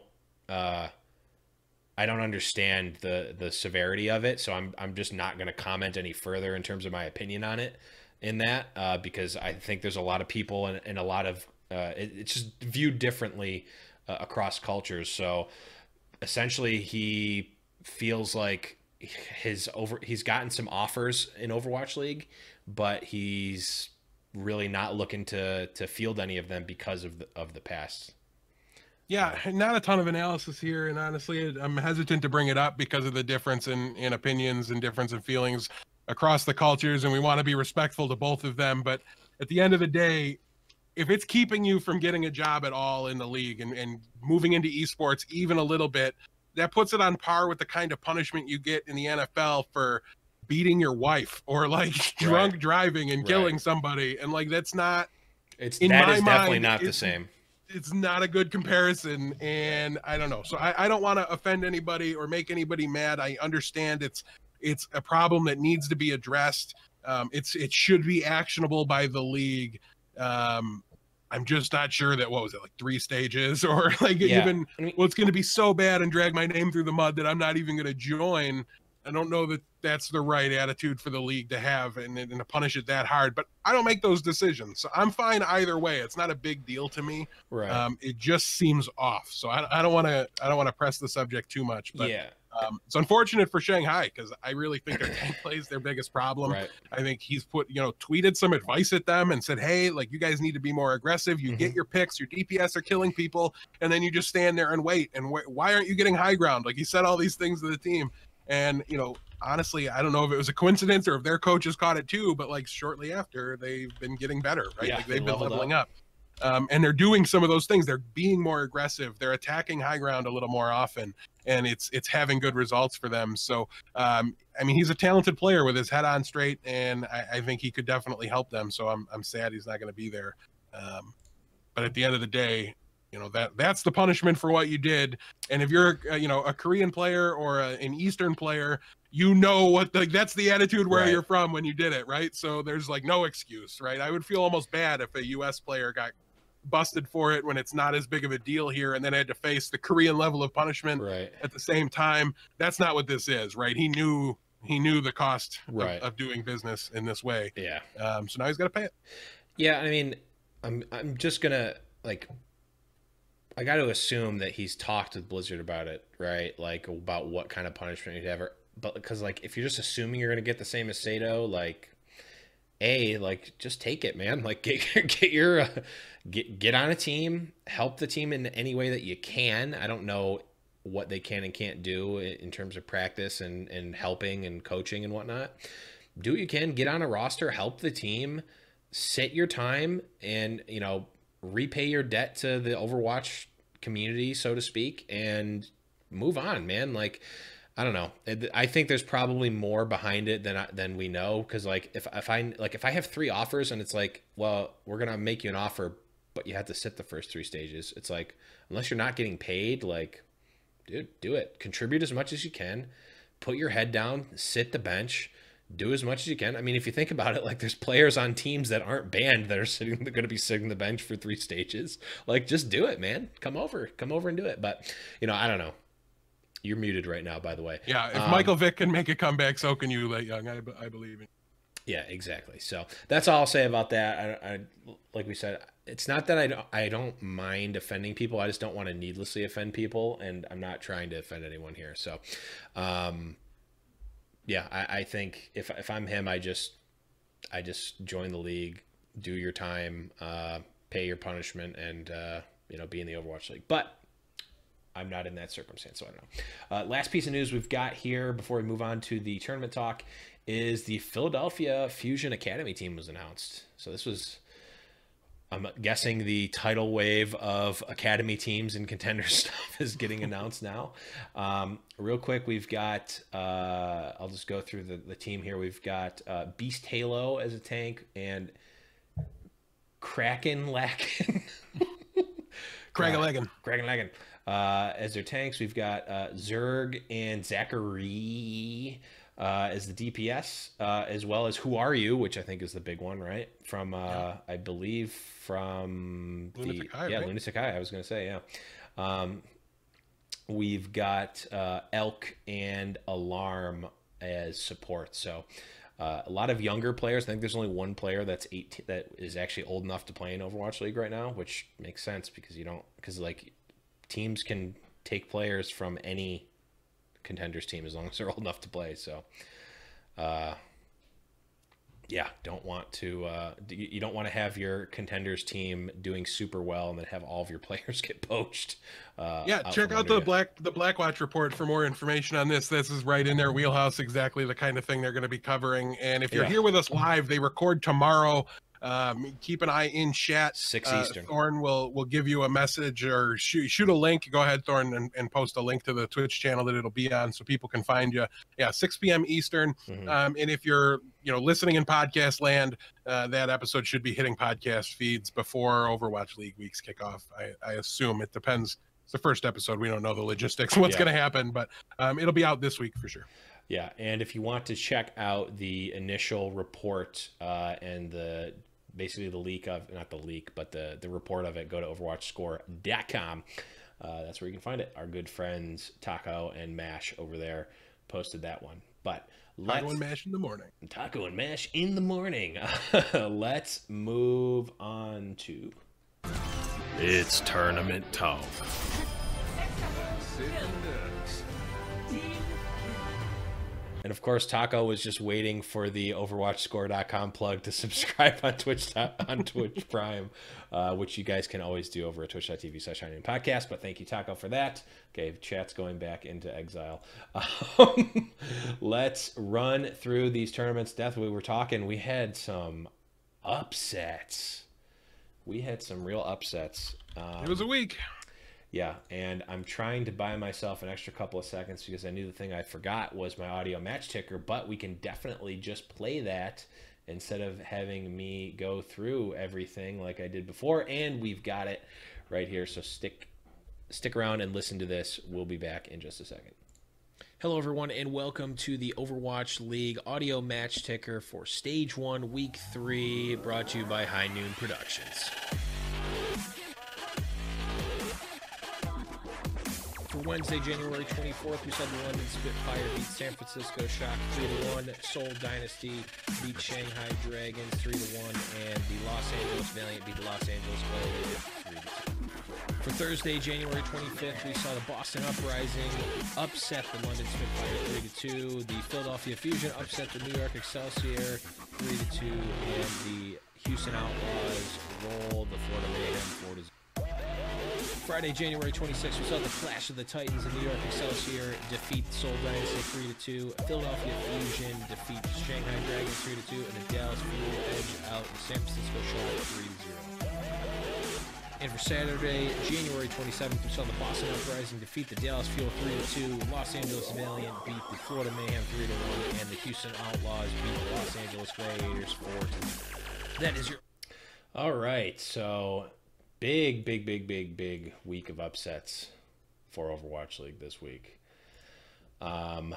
understand the severity of it, so I'm just not going to comment any further in terms of my opinion on it in that, because I think there's a lot of people and a lot of it's just viewed differently across cultures. So essentially, he feels like he's gotten some offers in Overwatch League, but he's really not looking to field any of them because of the past. Yeah, not a ton of analysis here, and honestly, I'm hesitant to bring it up because of the difference in opinions and difference in feelings across the cultures, and we want to be respectful to both of them. But at the end of the day, if it's keeping you from getting a job at all in the league and moving into esports even a little bit, that puts it on par with the kind of punishment you get in the NFL for beating your wife or like drunk driving and killing somebody. And like, that's not, that is definitely not the same. It's not a good comparison, and I don't know. So I don't want to offend anybody or make anybody mad. I understand it's a problem that needs to be addressed. It should be actionable by the league. I'm just not sure that, what was it, like 3 stages or like even, well, it's going to be so bad and drag my name through the mud that I'm not even going to join. I don't know that that's the right attitude for the league to have and to punish it that hard, but I don't make those decisions. So I'm fine either way. It's not a big deal to me. Right. It just seems off. So I don't want to press the subject too much, but it's unfortunate for Shanghai because I really think their tank play is their biggest problem. Right. I think he's tweeted some advice at them and said, hey, like, you guys need to be more aggressive. You get your picks, your DPS are killing people, and then you just stand there and wait. And why aren't you getting high ground? Like, he said all these things to the team. And, honestly, I don't know if it was a coincidence or if their coaches caught it too, but like shortly after, they've been getting better, right? Yeah, like they've been leveling up. And they're doing some of those things. They're being more aggressive. They're attacking high ground a little more often, and it's having good results for them. So, I mean, he's a talented player with his head on straight, and I think he could definitely help them. So I'm sad he's not going to be there. But at the end of the day, that's the punishment for what you did. And if you're a Korean player or an Eastern player, that's the attitude where you're from when you did it, right? So there's like no excuse, right? I would feel almost bad if a US player got busted for it when it's not as big of a deal here and then had to face the Korean level of punishment at the same time. That's not what this is, right? He knew the cost of doing business in this way. Yeah. So now he's got to pay it. Yeah, I mean, I'm just gonna I got to assume that he's talked with Blizzard about it, right? Like about what kind of punishment he'd have. But because like if you're just assuming you're gonna get the same as Sato, just take it, man. Like get on a team, help the team in any way that you can. I don't know what they can and can't do in terms of practice and helping and coaching and whatnot. Do what you can, get on a roster, help the team, sit your time, and repay your debt to the Overwatch community, so to speak, and move on, man. Like, I don't know. I think there's probably more behind it than we know. Because if I have 3 offers and it's like, well, we're gonna make you an offer, but you have to sit the first 3 stages. It's like, unless you're not getting paid, like, dude, do it. Contribute as much as you can. Put your head down. Sit the bench. Do as much as you can. I mean, if you think about it, like there's players on teams that aren't banned that are going to be sitting the bench for 3 stages. Like, just do it, man. Come over and do it. But, I don't know. You're muted right now, by the way. Yeah. If Michael Vick can make a comeback, so can you, Late Young. I believe in. Yeah, exactly. So that's all I'll say about that. I like we said, it's not that I don't mind offending people. I just don't want to needlessly offend people. And I'm not trying to offend anyone here. So, yeah, I think if I'm him, I just join the league, do your time, pay your punishment, and be in the Overwatch League. But I'm not in that circumstance, so I don't know. Last piece of news we've got here before we move on to the tournament talk is the Philadelphia Fusion Academy team was announced. So this was, I'm guessing, the tidal wave of academy teams and contender stuff is getting announced now. Real quick, we've got, I'll just go through the team here. We've got Beast Halo as a tank and Kraken Lacken. Kraken as their tanks. We've got Zerg and Zachary as the DPS, as well as Who Are You, which I think is the big one, right? From I believe from Lunatic Eye, right? Lunatic Eye. I was going to say, yeah. We've got Elk and Alarm as support. So a lot of younger players. I think there's only one player that's 18 that is actually old enough to play in Overwatch League right now, which makes sense because like teams can take players from any contenders team as long as they're old enough to play. So yeah, you don't want to have your contenders team doing super well and then have all of your players get poached. Check out the Blackwatch report for more information on this. This is right in their wheelhouse, exactly the kind of thing they're going to be covering. And if you're here with us live, they record tomorrow. Keep an eye in chat. 6 Eastern. Thorn will give you a message or shoot a link. Go ahead, Thorn, and post a link to the Twitch channel that it'll be on so people can find you. Yeah, 6 p.m. Eastern. And if you're listening in podcast land, that episode should be hitting podcast feeds before Overwatch League weeks kick off. I assume. It depends. It's the first episode. We don't know the logistics, what's going to happen, but it'll be out this week for sure. Yeah, and if you want to check out the initial report and basically the leak of, not the leak, but the report of it, go to overwatchscore.com. That's where you can find it. Our good friends Taco and Mash over there posted that one. But Taco and Mash in the morning. Taco and Mash in the morning. Let's move on to... It's tournament talk. And of course, Taco was just waiting for the OverwatchScore.com plug to subscribe on Twitch Prime, which you guys can always do over at twitch.tv/HighNoonPodcast. But thank you, Taco, for that. Okay, chat's going back into exile. Let's run through these tournaments. Death, we were talking. We had some upsets. We had some real upsets. It was a week. Yeah, and I'm trying to buy myself an extra couple of seconds because I knew the thing I forgot was my audio match ticker, but we can definitely just play that instead of having me go through everything like I did before, and we've got it right here, so stick around and listen to this. We'll be back in just a second. Hello, everyone, and welcome to the Overwatch League audio match ticker for Stage 1, Week 3, brought to you by High Noon Productions. For Wednesday, January 24th, we saw the London Spitfire beat San Francisco Shock 3-1, Seoul Dynasty beat Shanghai Dragons 3-1, and the Los Angeles Valiant beat the Los Angeles Gladiators 3-2. For Thursday, January 25th, we saw the Boston Uprising upset the London Spitfire 3-2, the Philadelphia Fusion upset the New York Excelsior 3-2, and the Houston Outlaws roll the Florida Mayhem 4-0. Friday, January 26th, we saw the Clash of the Titans and New York Excelsior defeat Seoul Dynasty 3-2. Philadelphia Fusion defeat Shanghai Dragons 3-2, and the Dallas Fuel edge out the San Francisco Shock 3-0. And for Saturday, January 27th, we saw the Boston Uprising defeat the Dallas Fuel 3-2. Los Angeles Valiant beat the Florida Mayhem 3-1, and the Houston Outlaws beat the Los Angeles Gladiators 4-2. That is your... All right, so... Big week of upsets for Overwatch League this week. And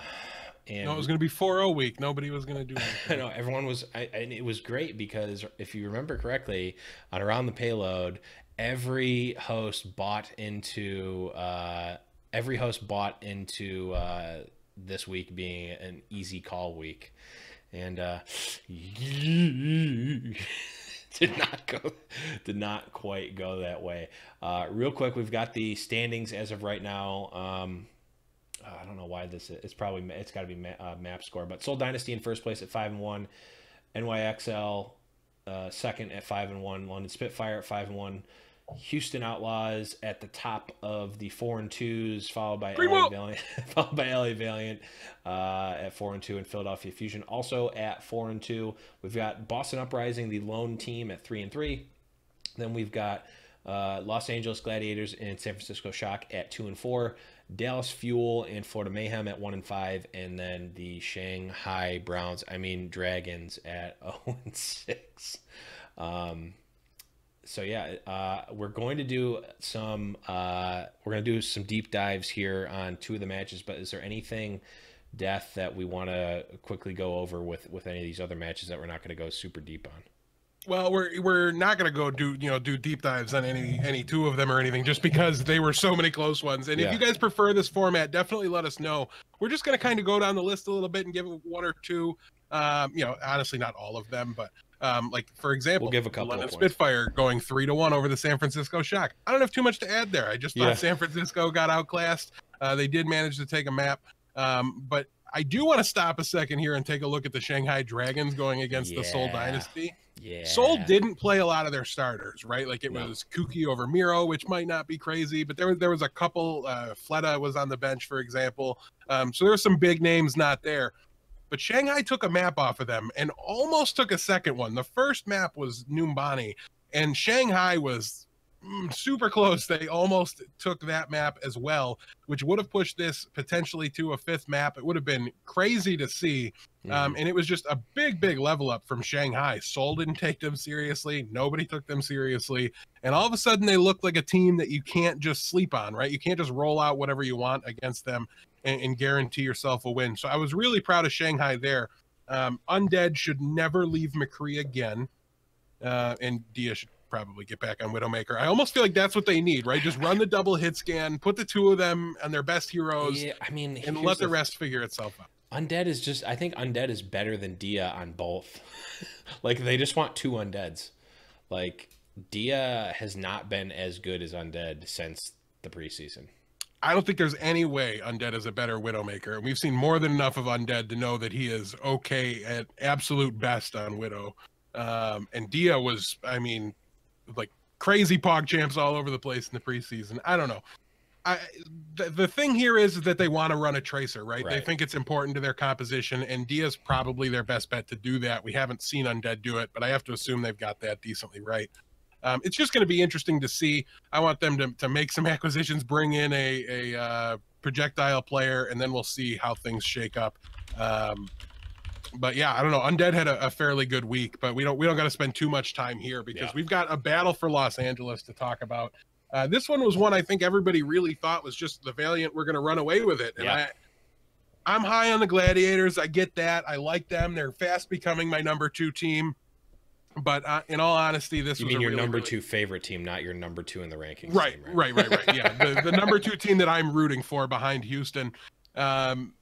it was going to be 4-0 week. Nobody was going to do anything. I know, everyone was, and it was great because if you remember correctly, on Around the Payload, every host bought into this week being an easy call week. And did not quite go that way. Real quick, we've got the standings as of right now. I don't know why this is. It's got to be map score. But Seoul Dynasty in first place at 5-1, NYXL second at 5-1, London Spitfire at 5-1, Houston Outlaws at the top of the 4-2s, followed by Primo! LA Valiant, followed by LA Valiant at 4-2, and Philadelphia Fusion also at 4-2. We've got Boston Uprising, the lone team, at 3-3. Then we've got Los Angeles Gladiators and San Francisco Shock at 2-4. Dallas Fuel and Florida Mayhem at 1-5, and then the Shanghai Dragons at 0-6. So yeah, we're going to do some deep dives here on 2 of the matches. But is there anything, Death, that we want to quickly go over with any of these other matches that we're not going to go super deep on? Well, we're not going to go do deep dives on any 2 of them or anything, just because they were so many close ones. And if you guys prefer this format, definitely let us know. We're just going to kind of go down the list a little bit and give it 1 or 2. Honestly, not all of them, but like for example, we'll give a couple. London Spitfire going 3-1 over the San Francisco Shock. I don't have too much to add there. I just thought San Francisco got outclassed. They did manage to take a map, but I do want to stop a second here and take a look at the Shanghai Dragons going against the Seoul Dynasty. Yeah. Seoul didn't play a lot of their starters, right? Like it was Kuki over Miro, which might not be crazy, but there was a couple. Fleta was on the bench, for example. So there's some big names not there. But Shanghai took a map off of them and almost took a second one. The first map was Numbani, and Shanghai was super close. They almost took that map as well, which would have pushed this potentially to a 5th map. It would have been crazy to see. And it was just a big level up from Shanghai. Seoul didn't take them seriously. Nobody took them seriously. And all of a sudden they looked like a team that you can't just sleep on, right? You can't just roll out whatever you want against them and guarantee yourself a win. So I was really proud of Shanghai there. Undead should never leave McCree again. And Dia should probably get back on Widowmaker. I almost feel like that's what they need, right? Just run the double hit scan, put the 2 of them on their best heroes, and let the rest figure itself out. Undead is just, I think Undead is better than Dia on both. Like, they just want 2 Undeads. Like, Dia has not been as good as Undead since the preseason. I don't think there's any way Undead is a better Widowmaker. We've seen more than enough of Undead to know that he is okay at absolute best on Widow. And Dia was, like crazy pog champs all over the place in the preseason. I don't know. The thing here is that they want to run a tracer, right? They think it's important to their composition, and Dia's probably their best bet to do that. We haven't seen Undead do it, but I have to assume they've got that decently right. It's just going to be interesting to see. I want them to make some acquisitions, bring in a projectile player, and then we'll see how things shake up. But yeah, I don't know. Undead had a fairly good week, but we don't got to spend too much time here because we've got a battle for Los Angeles to talk about. This one was one I think everybody really thought was just the Valiant were going to run away with it. And I'm high on the Gladiators. I get that. I like them. They're fast becoming my number 2 team. But in all honesty, this was your number 2 favorite team, not your number 2 in the rankings. Right, team, right. Yeah, the number 2 team that I'm rooting for behind Houston. And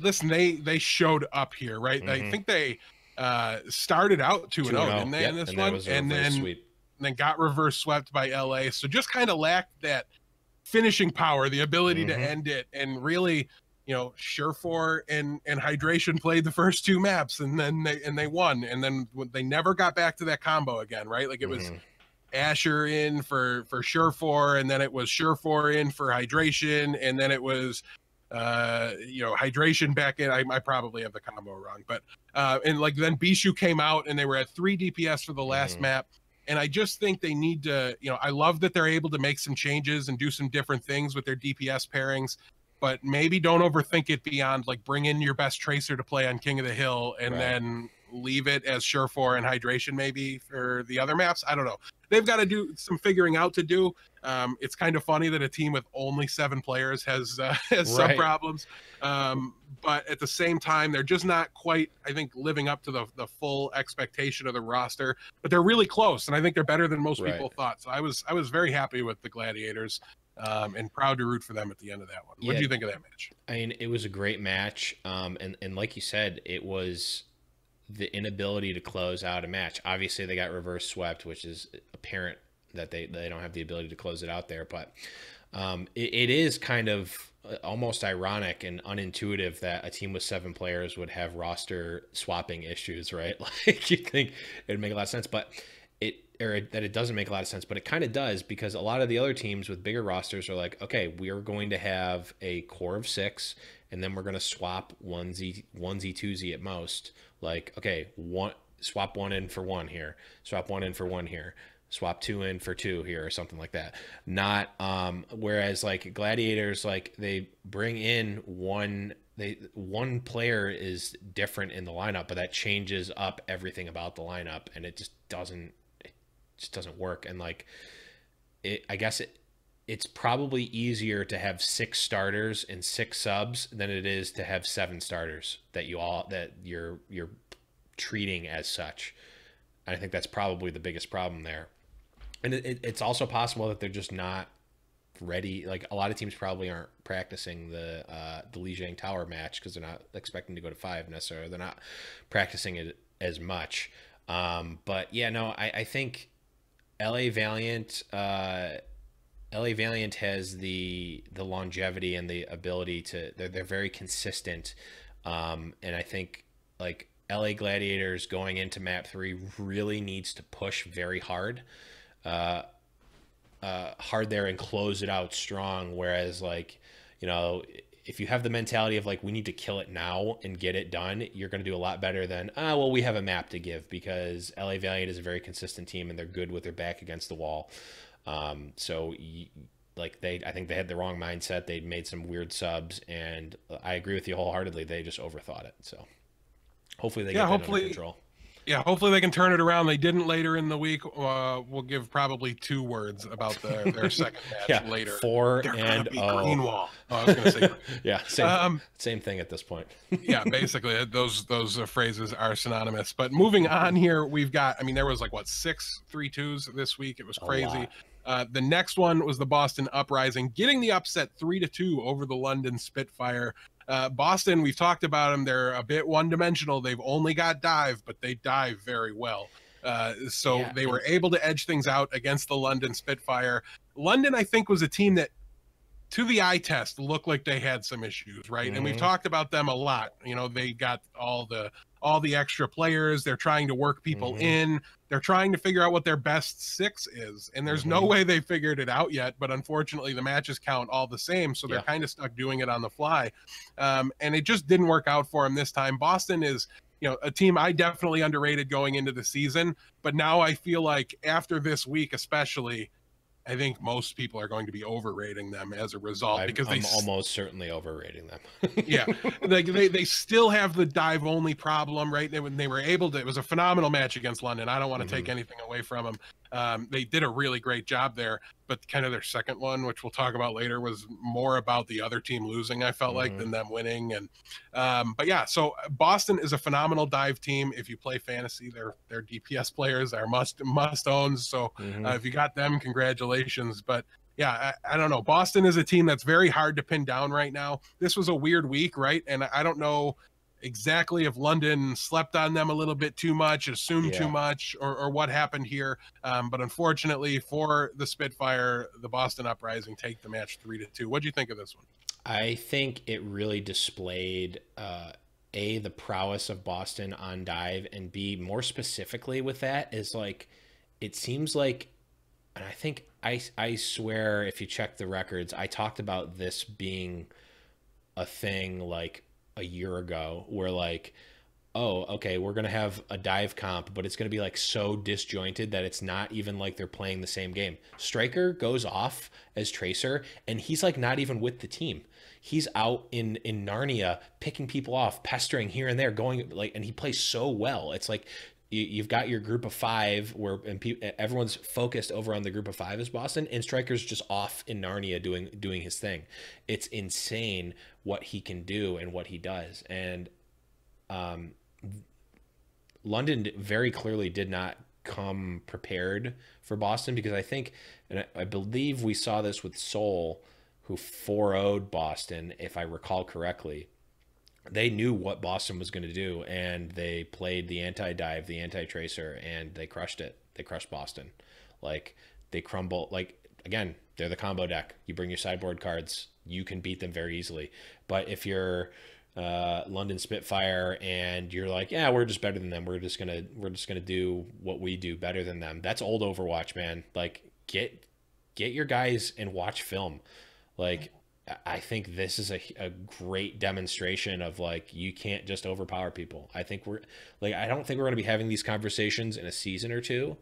listen, they showed up here, right? I think they started out 2-0, didn't they, in this one? And then got reverse swept by LA. So just kind of lacked that finishing power, the ability to end it, and really, Surefour and Hydration played the first 2 maps, and then they won, and then they never got back to that combo again, right? Like it was Asher in for Surefour, and then it was Surefour in for Hydration, and then it was Hydration back in. I probably have the combo wrong, but and like then Bishu came out and they were at 3 DPS for the last map. And I just think they need to, I love that they're able to make some changes and do some different things with their DPS pairings, but maybe don't overthink it beyond like bring in your best tracer to play on King of the Hill and then leave it as Surefour and Hydration maybe for the other maps. I don't know. They've got to do some figuring out to do. It's kind of funny that a team with only 7 players has some problems. But at the same time, they're just not quite, I think, living up to the full expectation of the roster. But they're really close, and I think they're better than most people thought. So I was very happy with the Gladiators and proud to root for them at the end of that one. What do you think of that match? I mean, it was a great match. And like you said, it was the inability to close out a match. Obviously, they got reverse swept, which is apparent that they don't have the ability to close it out there. But it is kind of almost ironic and unintuitive that a team with 7 players would have roster swapping issues, right? Like, you think it'd make a lot of sense. But that it doesn't make a lot of sense, but it kind of does, because a lot of the other teams with bigger rosters are like, okay, we are going to have a core of 6, and then we're going to swap onesie, twosie at most. Like, okay, swap 1 in for 1 here, swap 1 in for 1 here, swap 2 in for 2 here, or something like that. Not whereas like Gladiators, like they bring in one player is different in the lineup, but that changes up everything about the lineup, and it just doesn't work. And like I guess it's probably easier to have 6 starters and 6 subs than it is to have 7 starters that you're treating as such. And I think that's probably the biggest problem there. And it's also possible that they're just not ready. Like a lot of teams probably aren't practicing the Lijiang Tower match because they're not expecting to go to 5 necessarily. They're not practicing it as much. But yeah, no, I think LA Valiant has the longevity and the ability to, they're very consistent. And I think like LA Gladiators going into map 3 really needs to push very hard there and close it out strong. Whereas like, if you have the mentality of like, we need to kill it now and get it done, you're going to do a lot better than, well, we have a map to give, because LA Valiant is a very consistent team and they're good with their back against the wall. So I think they had the wrong mindset. They made some weird subs, and I agree with you wholeheartedly. They just overthought it. So hopefully they get that under control. Yeah, hopefully they can turn it around. They didn't later in the week. We'll give probably 2 words about their second match later. 4-0. Green wall. Oh, I was going to say. Yeah, same thing at this point. Yeah, basically those phrases are synonymous. But moving on here, we've got, there was like 6 3-2s this week. It was crazy. The next one was the Boston Uprising, getting the upset 3-2 over the London Spitfire. Boston, we've talked about them. They're a bit one-dimensional. They've only got dive, but they dive very well. They were able to edge things out against the London Spitfire. London, I think, was a team that, to the eye test, looked like they had some issues, right? Mm-hmm. And we've talked about them a lot. They got all the extra players. They're trying to work people in. They're trying to figure out what their best 6 is. And there's no way they figured it out yet. But unfortunately, the matches count all the same. So they're kind of stuck doing it on the fly. And it just didn't work out for them this time. Boston is, a team I definitely underrated going into the season. But now I feel like after this week, especially, I think most people are going to be overrating them as a result, because I'm almost certainly overrating them. Yeah, they still have the dive only problem, right? When they were able to, it was a phenomenal match against London. I don't want to take anything away from them. They did a really great job there, but kind of their second one, which we'll talk about later, was more about the other team losing, I felt like, than them winning. And but yeah, so Boston is a phenomenal dive team. If you play fantasy, their DPS players are must owns. So if you got them, congratulations. But yeah, I don't know. Boston is a team that's very hard to pin down right now. This was a weird week, right? And I don't know exactly if London slept on them a little bit too much, assumed too much, or what happened here. But unfortunately for the Spitfire, the Boston Uprising take the match 3-2. What do you think of this one? I think it really displayed the prowess of Boston on dive, and B, more specifically with that, is like, it seems like, and I think I swear if you check the records, I talked about this being a thing like a year ago, where like, oh, okay, we're going to have a dive comp, but it's going to be like so disjointed that it's not even like they're playing the same game. Striker goes off as Tracer, and he's like not even with the team. He's out in Narnia picking people off, pestering here and there, going like, and he plays so well. It's like you've got your group of 5 everyone's focused over on the group of 5 as Boston, and Striker's just off in Narnia doing his thing. It's insane what he can do and what he does. And London very clearly did not come prepared for Boston, because I think, and I believe we saw this with Seoul, who 4-0'd Boston, if I recall correctly. They knew what Boston was going to do, and they played the anti-dive, the anti-tracer, and they crushed it. They crushed Boston. Like, they crumble. Like, again, they're the combo deck. You bring your sideboard cards, you can beat them very easily. But if you're London Spitfire, and you're like, yeah, we're just better than them. We're just gonna do what we do better than them. That's old Overwatch, man. Like, get your guys and watch film. Like, I think this is a great demonstration of, like, you can't just overpower people. I don't think we're going to be having these conversations in a season or two,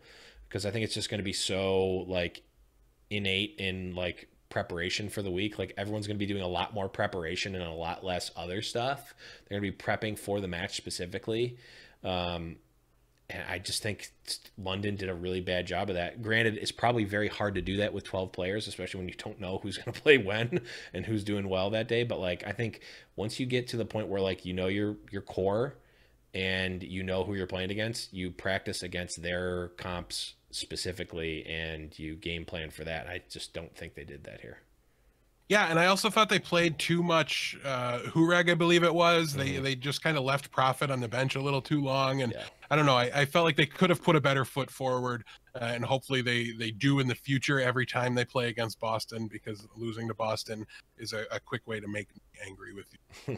because I think it's just going to be so, like, innate in, like, preparation for the week. Like, everyone's going to be doing a lot more preparation and a lot less other stuff. They're going to be prepping for the match specifically. And I just think London did a really bad job of that. Granted, it's probably very hard to do that with 12 players, especially when you don't know who's going to play when and who's doing well that day. But, like, I think once you get to the point where, like, you know your core and you know who you're playing against, you practice against their comps specifically and you game plan for that. I just don't think they did that here. Yeah, and I also thought they played too much Hureg, I believe it was. They just kind of left Prophet on the bench a little too long, and I don't know. I felt like they could have put a better foot forward, and hopefully they do in the future every time they play against Boston, because losing to Boston is a quick way to make me angry with you.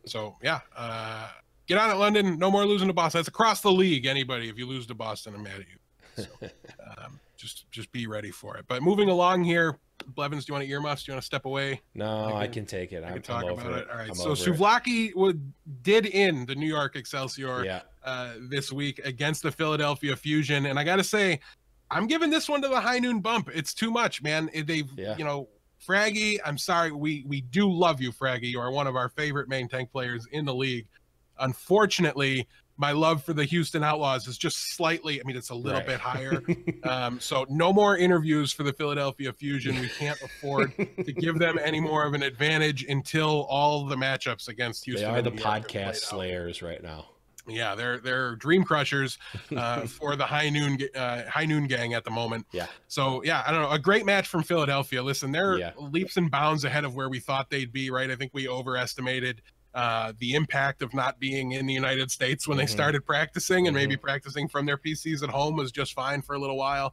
So yeah, get on it, London. No more losing to Boston. That's across the league. Anybody, if you lose to Boston, I'm mad at you. So just be ready for it. But moving along here. Blevins, do you want to earmuffs? Do you want to step away? No, I can take it. I can talk about it. All right. So Souvlaki did in the New York Excelsior this week against the Philadelphia Fusion, and I got to say, I'm giving this one to the high noon bump. It's too much, man. Fraggy. I'm sorry. We do love you, Fraggy. You are one of our favorite main tank players in the league. Unfortunately, my love for the Houston Outlaws is just slightly, I mean, it's a little bit higher. So no more interviews for the Philadelphia Fusion. We can't afford to give them any more of an advantage until all the matchups against Houston. They are the podcast slayers right now. Yeah, they're dream crushers for the high noon gang at the moment. Yeah. So yeah, I don't know, a great match from Philadelphia. Listen, they're leaps and bounds ahead of where we thought they'd be, right? I think we overestimated the impact of not being in the United States when they started practicing, and maybe practicing from their PCs at home was just fine for a little while.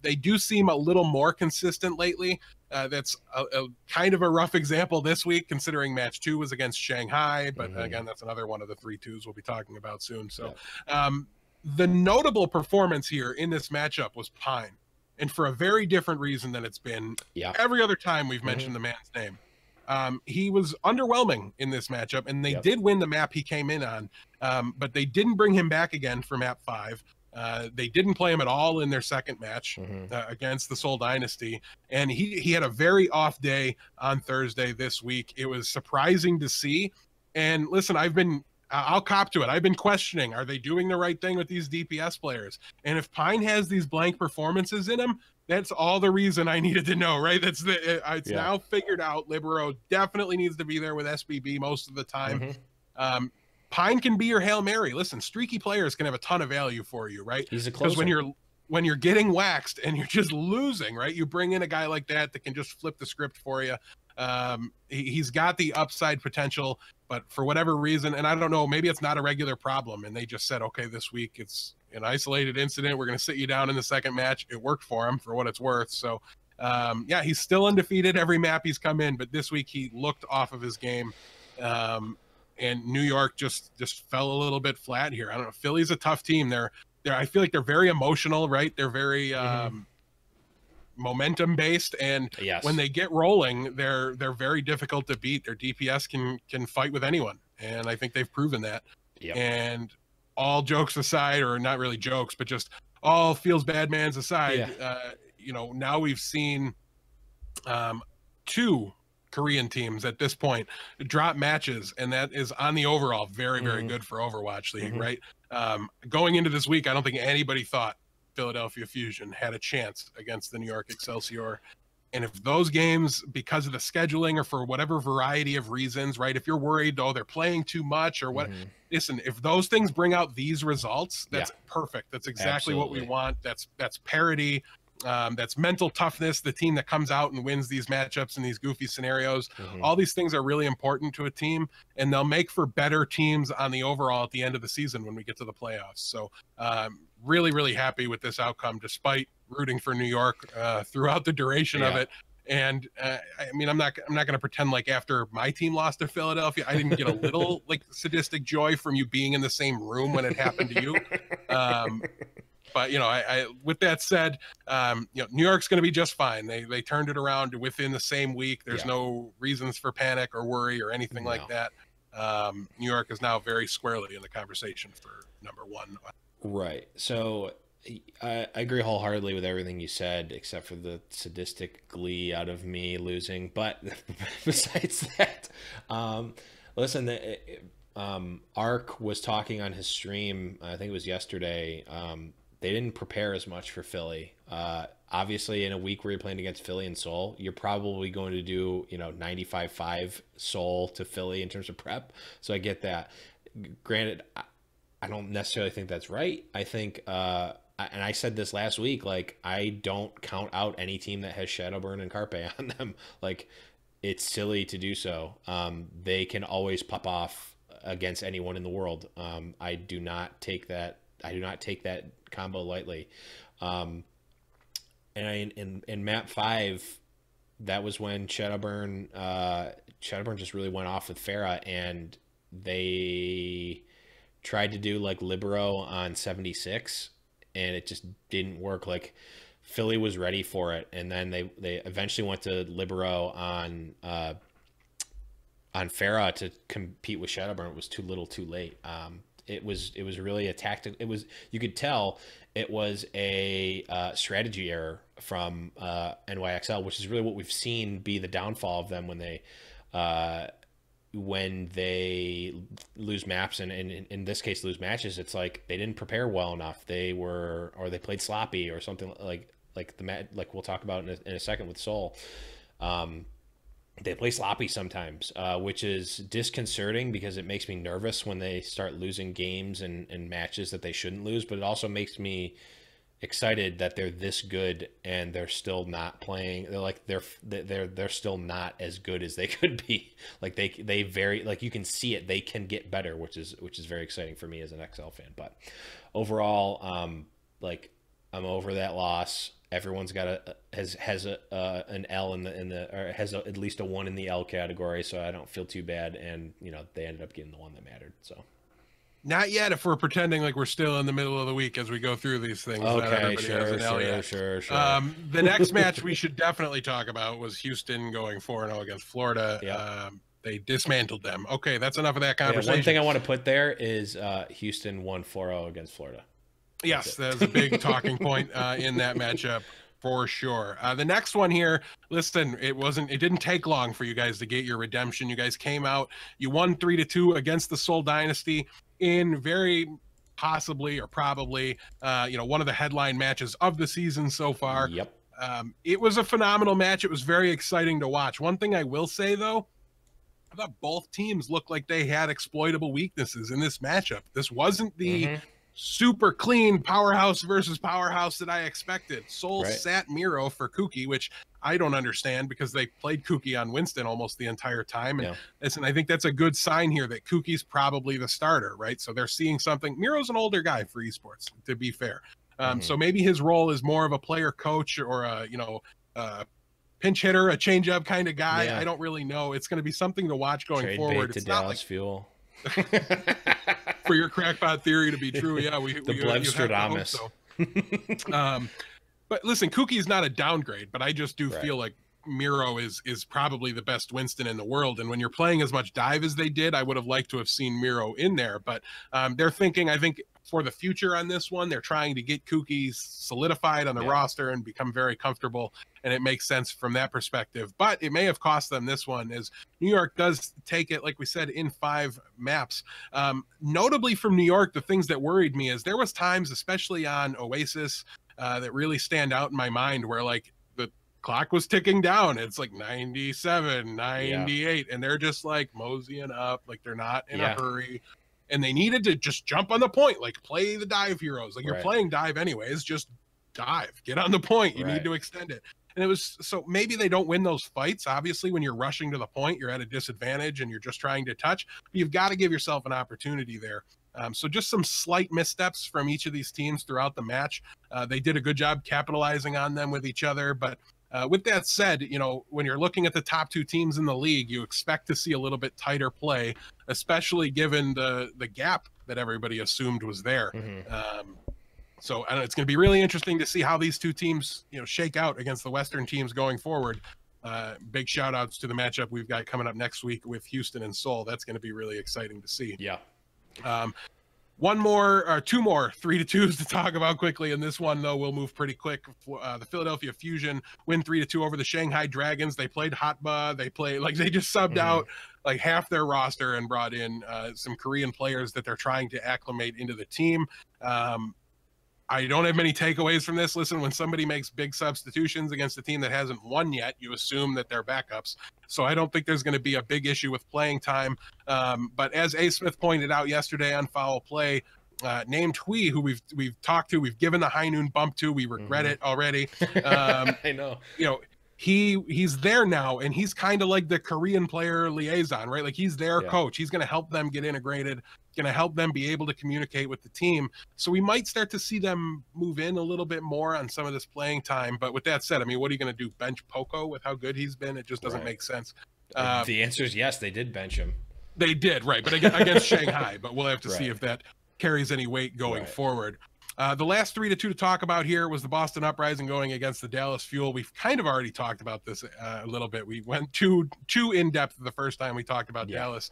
They do seem a little more consistent lately. That's a kind of a rough example this week, considering match 2 was against Shanghai, but again, that's another one of the 3-2s we'll be talking about soon. So the notable performance here in this matchup was Pine, and for a very different reason than it's been every other time we've mentioned the man's name. He was underwhelming in this matchup, and they did win the map he came in on, but they didn't bring him back again for map 5. They didn't play him at all in their second match against the Seoul Dynasty, and he had a very off day on Thursday this week. It was surprising to see, and listen, I'll cop to it. I've been questioning, are they doing the right thing with these DPS players? And if Pine has these blank performances in him, that's all the reason I needed to know, right? It's now figured out. Libero definitely needs to be there with SBB most of the time. Pine can be your Hail Mary. Listen, streaky players can have a ton of value for you, right? He's a closer. Because when you're getting waxed and you're just losing, right? You bring in a guy like that can just flip the script for you. He's got the upside potential, but for whatever reason, and I don't know, maybe it's not a regular problem, and they just said, okay, this week it's an isolated incident. We're going to sit you down in the second match. It worked for him for what it's worth. So, he's still undefeated every map he's come in, but this week he looked off of his game. And New York just fell a little bit flat here. I don't know. Philly's a tough team. I feel like they're very emotional, right? They're very momentum based, and when they get rolling, they're very difficult to beat. Their DPS can fight with anyone, and I think they've proven that. And all jokes aside, or not really jokes, but just all feels bad man's aside, now we've seen 2 Korean teams at this point drop matches, and that is on the overall very, very good for Overwatch League, right? Going into this week, I don't think anybody thought Philadelphia Fusion had a chance against the New York Excelsior. And if those games, because of the scheduling or for whatever variety of reasons, right, if you're worried, they're playing too much or what, listen, if those things bring out these results, that's perfect. That's exactly what we want. That's parity. That's mental toughness, the team that comes out and wins these matchups in these goofy scenarios. All these things are really important to a team, and they'll make for better teams on the overall at the end of the season when we get to the playoffs. So really, really happy with this outcome, despite rooting for New York throughout the duration of it. And I mean, I'm not going to pretend like after my team lost to Philadelphia, I didn't get a little like sadistic joy from you being in the same room when it happened to you. But you know, I with that said, you know, New York's going to be just fine. They turned it around within the same week. There's no reasons for panic or worry or anything like that. New York is now very squarely in the conversation for #1. Right. So I agree wholeheartedly with everything you said, except for the sadistic glee out of me losing. But besides that, listen, Ark was talking on his stream, I think it was yesterday. They didn't prepare as much for Philly. Obviously, in a week where you're playing against Philly and Seoul, you're probably going to do, you know, 95-5 Seoul to Philly in terms of prep. So I get that. Granted, I don't necessarily think that's right. I think, and I said this last week, like, I don't count out any team that has Shadowburn and Carpe on them. Like, it's silly to do so. They can always pop off against anyone in the world. I do not take that combo lightly. And in map 5, that was when Shadowburn just really went off with Pharah, and they tried to do like Libero on 76, and it just didn't work. Like, Philly was ready for it, and then they eventually went to Libero on Pharah to compete with Shadowburn. It was too little, too late. It was really a tactic. You could tell it was a strategy error from NYXL, which is really what we've seen be the downfall of them when they lose maps, and in this case lose matches. It's like they didn't prepare well enough. They played sloppy or something, like we'll talk about in a second with Seoul. They play sloppy sometimes, which is disconcerting because it makes me nervous when they start losing games and matches that they shouldn't lose. But it also makes me excited that they're this good and they're still not playing. They're still not as good as they could be. Like they very, like, you can see it. They can get better, which is very exciting for me as an XL fan. But overall, like, I'm over that loss. Everyone's got has an L or has at least a 1 in the L category, so I don't feel too bad. And you know, they ended up getting the one that mattered. So not yet, if we're pretending like we're still in the middle of the week as we go through these things. Okay, sure. The next match we should definitely talk about was Houston going 4-0 against Florida. Yep. They dismantled them. Okay, that's enough of that conversation. One thing I want to put there is Houston won 4-0 against Florida. Yes, that was a big talking point in that matchup for sure. The next one here, listen, it didn't take long for you guys to get your redemption. You guys came out, you won 3-2 against the Seoul Dynasty in very possibly or probably one of the headline matches of the season so far. Yep. It was a phenomenal match. It was very exciting to watch. One thing I will say though, I thought both teams looked like they had exploitable weaknesses in this matchup. This wasn't the super clean powerhouse versus powerhouse that I expected. Seoul sat Miro for Kuki, which I don't understand because they played Kuki on Winston almost the entire time. And listen, I think that's a good sign here that Kuki's probably the starter, right? So they're seeing something. Miro's an older guy for esports, to be fair. So maybe his role is more of a player coach or a pinch hitter, a change up kind of guy. I don't really know. It's going to be something to watch going forward. It's not like fuel. For your crackpot theory to be true, the Blevstradamus. But listen, Kuki is not a downgrade, but I just do feel like Miro is probably the best Winston in the world. And when you're playing as much dive as they did, I would have liked to have seen Miro in there. But they're thinking, I think, for the future on this one, they're trying to get Kuki solidified on the roster and become very comfortable. And it makes sense from that perspective. But it may have cost them this one, as New York does take it, like we said, in 5 maps. Notably from New York, the things that worried me is there was times, especially on Oasis, that really stand out in my mind where, like, the clock was ticking down. It's like 97, 98, and they're just like moseying up, like they're not in a hurry. And they needed to just jump on the point, like play the dive heroes. Like, you're playing dive anyways, just dive, get on the point. You need to extend it. And it was, so maybe they don't win those fights. Obviously, when you're rushing to the point, you're at a disadvantage and you're just trying to touch. But you've got to give yourself an opportunity there. So just some slight missteps from each of these teams throughout the match. They did a good job capitalizing on them with each other, but With that said, when you're looking at the top two teams in the league, you expect to see a little bit tighter play, especially given the gap that everybody assumed was there. So I don't know, it's going to be really interesting to see how these two teams, shake out against the Western teams going forward. Big shout outs to the matchup we've got coming up next week with Houston and Seoul. That's going to be really exciting to see. Yeah. One more or two more 3-2s to talk about quickly. And this one, though, will move pretty quick. The Philadelphia Fusion win 3-2 over the Shanghai Dragons. They played Hotba. They just subbed out like half their roster and brought in some Korean players that they're trying to acclimate into the team. I don't have many takeaways from this. Listen, when somebody makes big substitutions against a team that hasn't won yet, you assume that they're backups. So I don't think there's going to be a big issue with playing time. But as A. Smith pointed out yesterday on Foul Play, named Hui, who we've talked to, we've given the high noon bump to, we regret it already. I know. He's there now, and he's kind of like the Korean player liaison, right? Like he's their coach. He's going to help them get integrated, going to help them be able to communicate with the team. So we might start to see them move in a little bit more on some of this playing time. But with that said, I mean, what are you going to do? Bench Poco with how good he's been? It just doesn't make sense. The answer is yes, they did bench him. They did, right? But against Shanghai. But we'll have to see if that carries any weight going forward. The last 3-2 to talk about here was the Boston Uprising going against the Dallas Fuel. We've kind of already talked about this a little bit. We went too in depth the first time we talked about Dallas.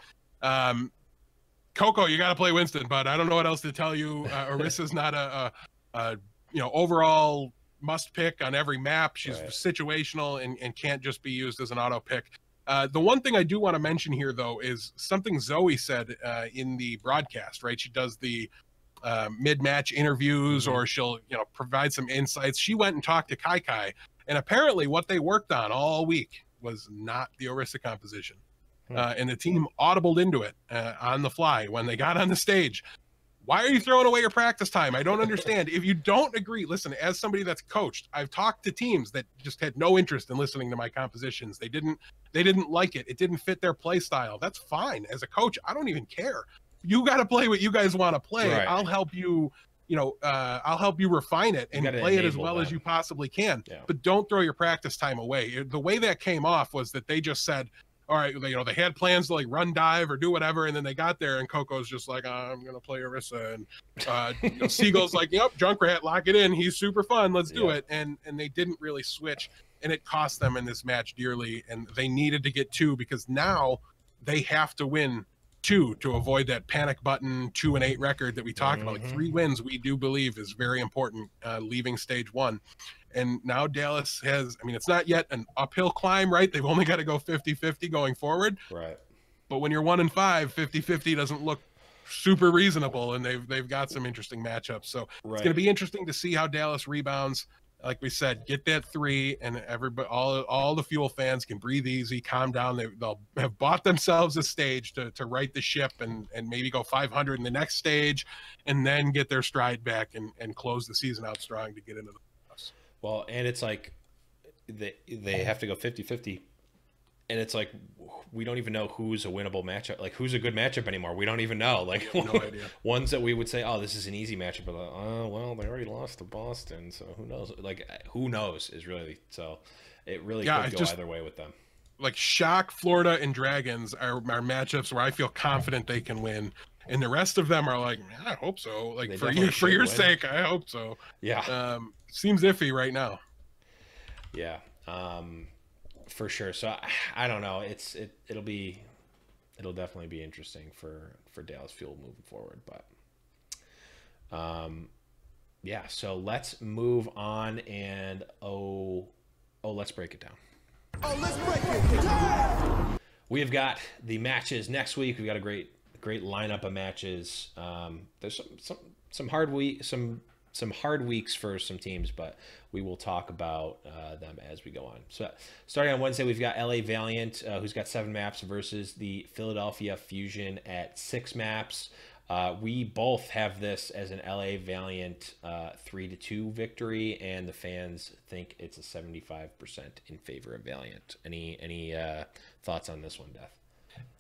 Coco, you got to play Winston, but I don't know what else to tell you. Orissa's not a overall must pick on every map. She's situational and can't just be used as an auto pick. The one thing I do want to mention here, though, is something Zoe said in the broadcast, right? She does the mid-match interviews or she'll provide some insights. She went and talked to Kai, and apparently what they worked on all week was not the Orisa composition. And the team audibled into it on the fly when they got on the stage. Why are you throwing away your practice time? I don't understand. If you don't agree, listen, as somebody that's coached, I've talked to teams that just had no interest in listening to my compositions. They didn't like it. It didn't fit their play style. That's fine. As a coach, I don't even care. You got to play what you guys want to play. Right. I'll help you, I'll help you refine it and play it as well as you possibly can. Yeah. But don't throw your practice time away. The way that came off was that they just said, all right, they had plans to like run dive or do whatever, and then they got there and Coco's just like, I'm gonna play Orisa, and Siegel's like, yep, Junkrat, lock it in. He's super fun. Let's do it. And they didn't really switch, and it cost them in this match dearly. And they needed to get 2 because now they have to win 2 to avoid that panic button 2-8 record that we talked about. Like 3 wins, we do believe is very important leaving stage 1. And now Dallas has, I mean, it's not yet an uphill climb, right? They've only got to go 50-50 going forward. Right. But when you're 1-5, 50-50 doesn't look super reasonable, and they've got some interesting matchups. So it's going to be interesting to see how Dallas rebounds. Like we said, get that 3, and everybody, all the Fuel fans can breathe easy, calm down. They'll have bought themselves a stage to right the ship and maybe go 500 in the next stage, and then get their stride back and close the season out strong to get into the playoffs. Well, and it's like they have to go 50-50, and it's like we don't even know who's a winnable matchup, like who's a good matchup anymore. We don't even know. Like no idea. Ones that we would say, oh, this is an easy matchup, but like, oh well, they already lost to Boston, so who knows? Like who knows is really, so it really could go either way with them. Like Shock, Florida, and Dragons are matchups where I feel confident they can win. And the rest of them are like, man, I hope so. Like for your sake, I hope so. Yeah. Seems iffy right now. Yeah. For sure. So I don't know. It'll definitely be interesting for Dallas Fuel moving forward. But yeah. So let's move on and let's break it down. Let's break it down. We have got the matches next week. We've got a great lineup of matches. There's some hard weeks for some teams, but we will talk about them as we go on. So starting on Wednesday, we've got LA Valiant, who's got 7 maps versus the Philadelphia Fusion at 6 maps. We both have this as an LA Valiant 3-2 victory, and the fans think it's a 75% in favor of Valiant. Any thoughts on this one, Death?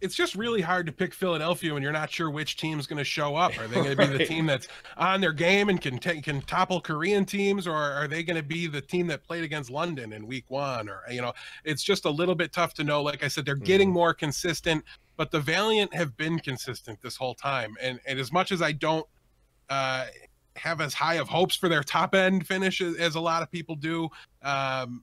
it's just really hard to pick Philadelphia when you're not sure which team's going to show up. Are they going to be the team that's on their game and can topple Korean teams, or are they going to be the team that played against London in week 1? Or, you know, it's just a little bit tough to know. Like I said, they're getting more consistent, but the Valiant have been consistent this whole time. And as much as I don't have as high of hopes for their top end finish as a lot of people do,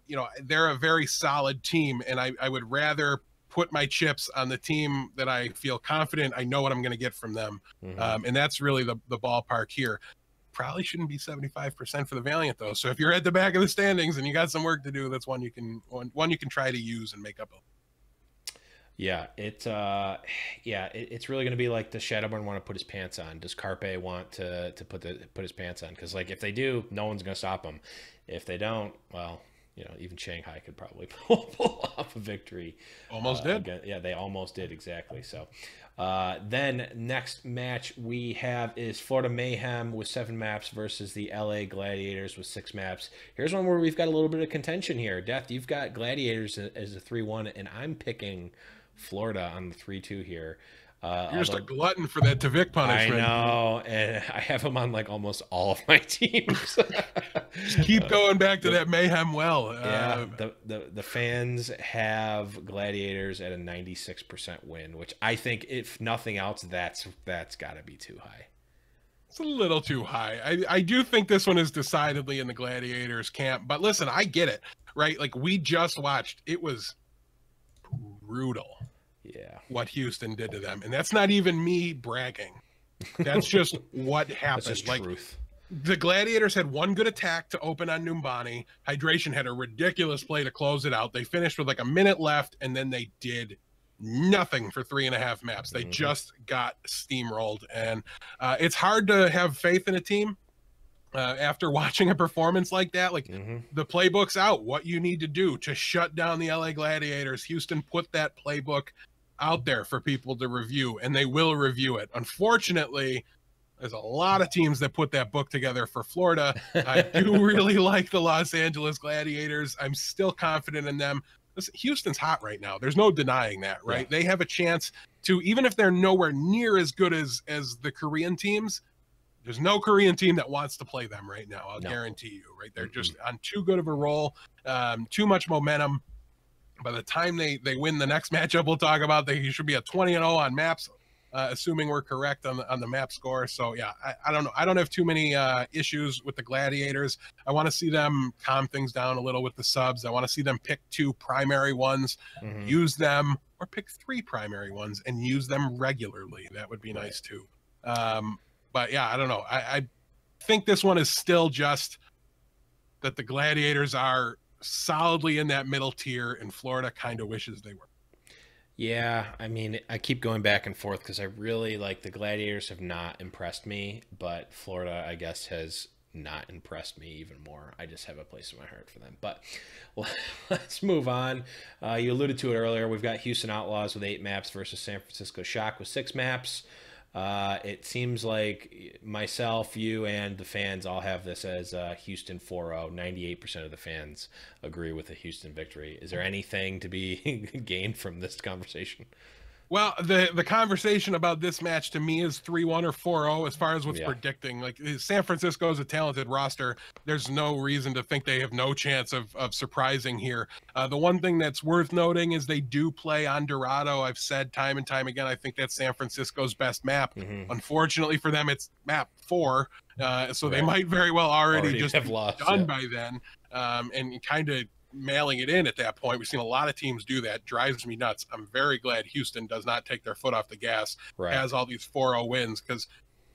you know, they're a very solid team, and I would rather put my chips on the team that I feel confident I know what I'm going to get from them. And that's really the ballpark here. Probably shouldn't be 75% for the Valiant though. So if you're at the back of the standings and you got some work to do, that's one you can try to use and make up a. Yeah, it's really going to be like, does Shadowburn want to put his pants on? Does Carpe want to put his pants on? Because like if they do, no one's going to stop them. If they don't, well, you know, even Shanghai could probably pull off a victory. Almost did. Again. Yeah, they almost did, exactly. So then next match we have is Florida Mayhem with 7 maps versus the LA Gladiators with 6 maps. Here's one where we've got a little bit of contention here. Death, you've got Gladiators as a 3-1, and I'm picking Florida on the 3-2 here. You're just a glutton for that Tavik punishment. I know, and I have him on like almost all of my teams. Just keep going back to that Mayhem well. Yeah, the fans have Gladiators at a 96% win, which I think, if nothing else, that's got to be too high. It's a little too high. I do think this one is decidedly in the Gladiators camp. But listen, I get it, right? Like, we just watched. It was brutal. Yeah, what Houston did to them, and that's not even me bragging. That's just what happened. That's just like truth. The Gladiators had one good attack to open on Numbani. Hydration had a ridiculous play to close it out. They finished with like a minute left, and then they did nothing for 3.5 maps. They just got steamrolled, and it's hard to have faith in a team after watching a performance like that. Like the playbook's out, what you need to do to shut down the LA Gladiators. Houston put that playbook out there for people to review, and they will review it. Unfortunately, there's a lot of teams that put that book together for Florida. I do really like the Los Angeles Gladiators. I'm still confident in them. Listen, Houston's hot right now. There's no denying that, right? Yeah. They have a chance to, even if they're nowhere near as good as the Korean teams, there's no Korean team that wants to play them right now. I'll guarantee you, right? They're just on too good of a roll, too much momentum. By the time they win the next matchup we'll talk about, they should be a 20-0 on maps, assuming we're correct on the map score. So yeah, I don't know. I don't have too many issues with the Gladiators. I want to see them calm things down a little with the subs. I want to see them pick 2 primary ones, use them, or pick 3 primary ones and use them regularly. That would be nice too. But yeah, I don't know. I think this one is still just that the Gladiators are solidly in that middle tier, and Florida kind of wishes they were. Yeah, I mean, I keep going back and forth because I really like the Gladiators have not impressed me, but Florida, I guess, has not impressed me even more. I just have a place in my heart for them. But let's move on. You alluded to it earlier. We've got Houston Outlaws with 8 maps versus San Francisco Shock with 6 maps. It seems like myself, you, and the fans all have this as Houston 4-0. 98% of the fans agree with a Houston victory. Is there anything to be gained from this conversation? Well, the conversation about this match to me is 3-1 or 4-0 as far as what's predicting. Like, San Francisco is a talented roster. There's no reason to think they have no chance of surprising here. The one thing that's worth noting is they do play on Dorado. I've said time and time again, I think that's San Francisco's best map. Unfortunately for them, it's map 4. So they might very well already just have lost, done by then, and kind of mailing it in at that point. We've seen a lot of teams do that. Drives me nuts. I'm very glad Houston does not take their foot off the gas, has all these 4-0 wins, because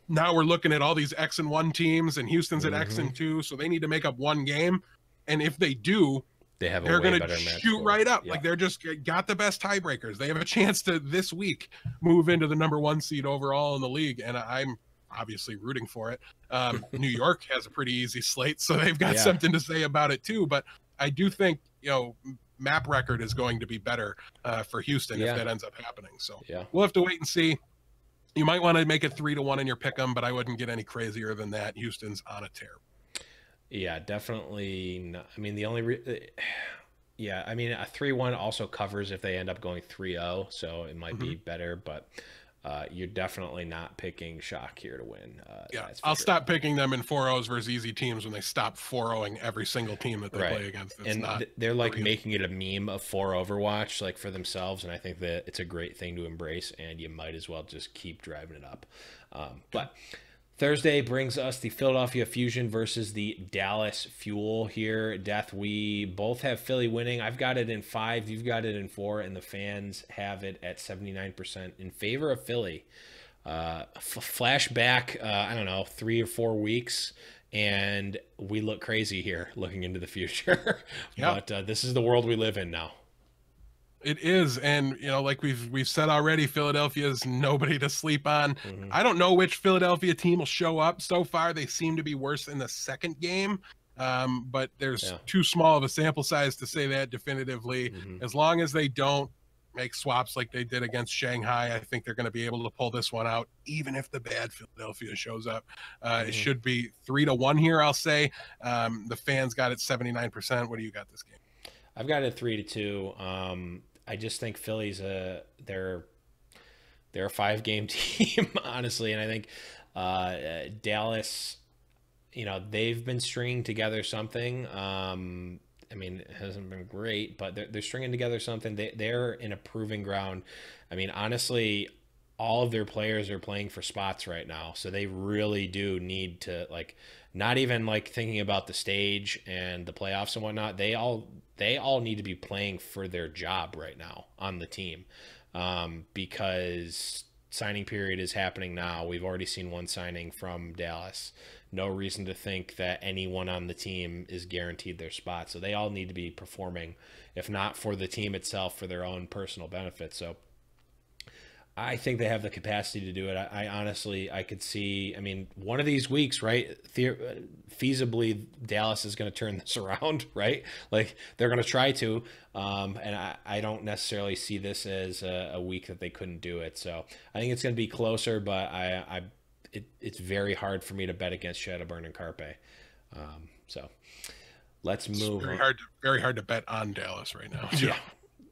now we're looking at all these X-1 teams, and Houston's at X-2, so they need to make up 1 game. And if they do, they're going to shoot right up. Like, they're just got the best tiebreakers. They have a chance to this week move into the #1 seed overall in the league, and I'm obviously rooting for it. New York has a pretty easy slate, so they've got something to say about it too. But I do think, map record is going to be better for Houston if that ends up happening. So we'll have to wait and see. You might want to make it 3-1 in your pick'em, but I wouldn't get any crazier than that. Houston's on a tear. Yeah, definitely not. I mean, Yeah, I mean, a 3-1 also covers if they end up going 3-0, so it might be better, but you're definitely not picking Shock here to win. Yeah, That's for I'll sure. stop picking them in 4-0s versus easy teams when they stop 4-0ing every single team that they Right. play against. It's And not they're like real. making it a meme of for Overwatch, like for themselves, and I think that it's a great thing to embrace, and you might as well just keep driving it up. But Thursday brings us the Philadelphia Fusion versus the Dallas Fuel here. Death, we both have Philly winning. I've got it in 5, you've got it in 4, and the fans have it at 79% in favor of Philly. Flashback, I don't know, 3 or 4 weeks, and we look crazy here looking into the future. Yeah. But this is the world we live in now. It is, and like we've said already, Philadelphia is nobody to sleep on. I don't know which Philadelphia team will show up. So far, they seem to be worse in the second game, but there's too small of a sample size to say that definitively. As long as they don't make swaps like they did against Shanghai, I think they're going to be able to pull this one out, even if the bad Philadelphia shows up. It should be 3-1 here, I'll say. The fans got it 79%. What do you got this game? I've got it 3-2. I just think Philly's they're a 5-game team, honestly, and I think Dallas, they've been stringing together something. I mean, it hasn't been great, but they're stringing together something. They're in a proving ground. I mean, honestly, all of their players are playing for spots right now, so they really do need to, like, not even like thinking about the stage and the playoffs and whatnot. They all need to be playing for their job right now on the team, because signing period is happening now. We've already seen one signing from Dallas. No reason to think that anyone on the team is guaranteed their spot. So they all need to be performing, if not for the team itself, for their own personal benefit. So I think they have the capacity to do it. I honestly, I could see, I mean, one of these weeks, right, feasibly Dallas is going to turn this around, right? Like, they're going to try to, and I don't necessarily see this as a week that they couldn't do it. So I think it's going to be closer, but it's very hard for me to bet against Shadowburn and Carpe. So let's move. Very hard to bet on Dallas right now. Yeah,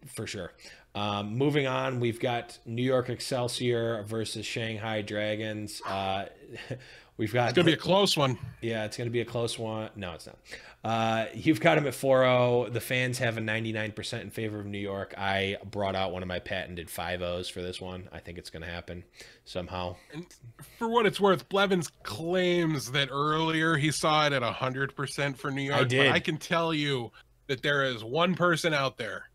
for sure. Moving on, we've got New York Excelsior versus Shanghai Dragons. We've got, it's gonna be a close one. Yeah, it's gonna be a close one. No, it's not. You've got them at 4-0. The fans have a 99% in favor of New York. I brought out one of my patented 5-0s for this one. I think it's gonna happen somehow. And for what it's worth, Blevins claims that earlier he saw it at 100% for New York. I did. But I can tell you that there is one person out there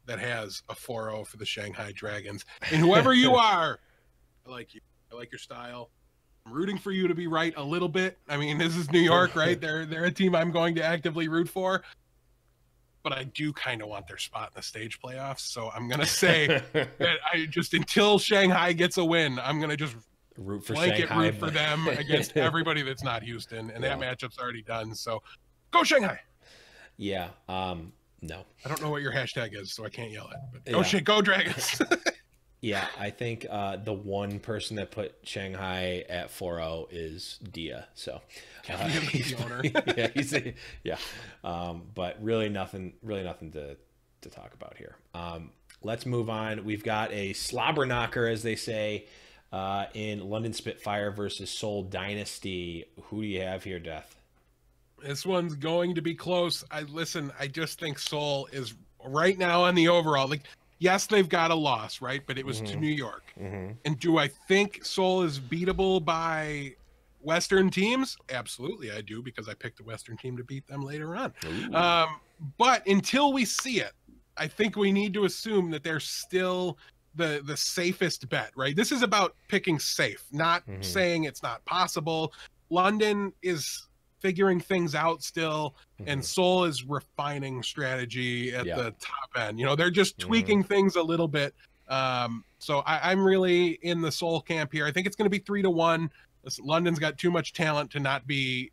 that has a 4-0 for the Shanghai Dragons. And whoever you are, I like you. I like your style. I'm rooting for you to be right a little bit. I mean, this is New York, right? They're a team I'm going to actively root for. But I do kind of want their spot in the stage playoffs. So I'm going to say that I just, until Shanghai gets a win, I'm going to just root for blanket Shanghai, root for them against everybody that's not Houston. And that matchup's already done. So go Shanghai. Yeah. No. I don't know what your hashtag is, so I can't yell it. But go Dragons. Yeah, I think the one person that put Shanghai at 4-0 is Dia. So he's the owner. But really nothing to talk about here. Let's move on. We've got a slobber knocker, as they say, in London Spitfire versus Seoul Dynasty. Who do you have here, Death? This one's going to be close. I just think Seoul is right now on the overall. Like, yes, they've got a loss, right? But it was to New York. And do I think Seoul is beatable by Western teams? Absolutely, I do, because I picked a Western team to beat them later on. But until we see it, I think we need to assume that they're still the safest bet, right? This is about picking safe, not saying it's not possible. London is figuring things out still, and Seoul is refining strategy at the top end. They're just tweaking things a little bit. So I'm really in the Seoul camp here. I think it's going to be 3-1. London's got too much talent to not be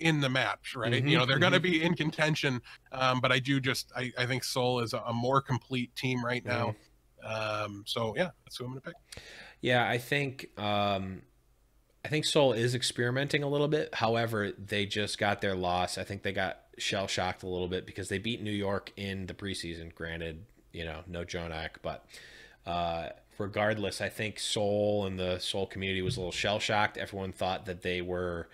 in the match, right? They're going to be in contention, but I think Seoul is a more complete team right now. So yeah, that's who I'm going to pick. Yeah, I think Seoul is experimenting a little bit. However, they just got their loss. I think they got shell shocked a little bit because they beat New York in the preseason. Granted, no Jonak, but regardless, I think Seoul and the Seoul community was a little shell shocked. Everyone thought that they were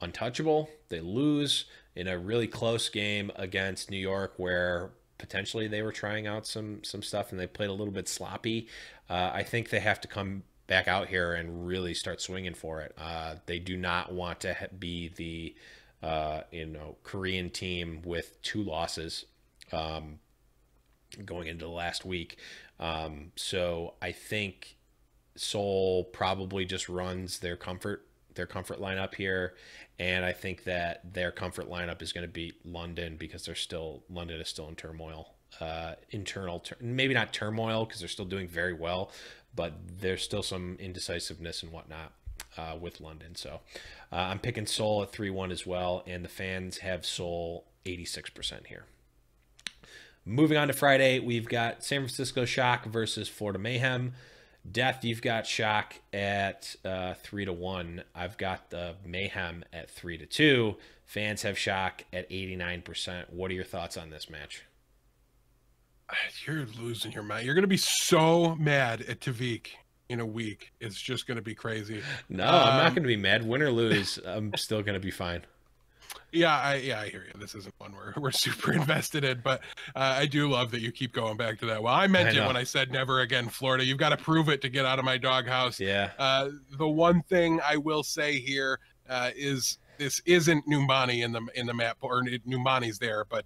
untouchable. They lose in a really close game against New York where potentially they were trying out some stuff and they played a little bit sloppy. I think they have to come back out here and really start swinging for it. They do not want to be the Korean team with 2 losses going into the last week. So I think Seoul probably just runs their comfort lineup here, and I think that their comfort lineup is going to beat London because London is still in turmoil, maybe not turmoil because they're still doing very well, but there's still some indecisiveness and whatnot with London. So I'm picking Seoul at 3-1 as well, and the fans have Seoul 86% here. Moving on to Friday, we've got San Francisco Shock versus Florida Mayhem. Death, you've got Shock at 3-1. I've got the Mayhem at 3-2. Fans have Shock at 89%. What are your thoughts on this match? You're losing your mind. You're going to be so mad at Tavik in a week. It's just going to be crazy. No, I'm not going to be mad. Win or lose, I'm still going to be fine. Yeah, I hear you. This isn't one we're super invested in, but I do love that you keep going back to that. Well, I meant it when I said never again, Florida. You've got to prove it to get out of my doghouse. Yeah. The one thing I will say here is this isn't Numani in the map, or Numani's there, but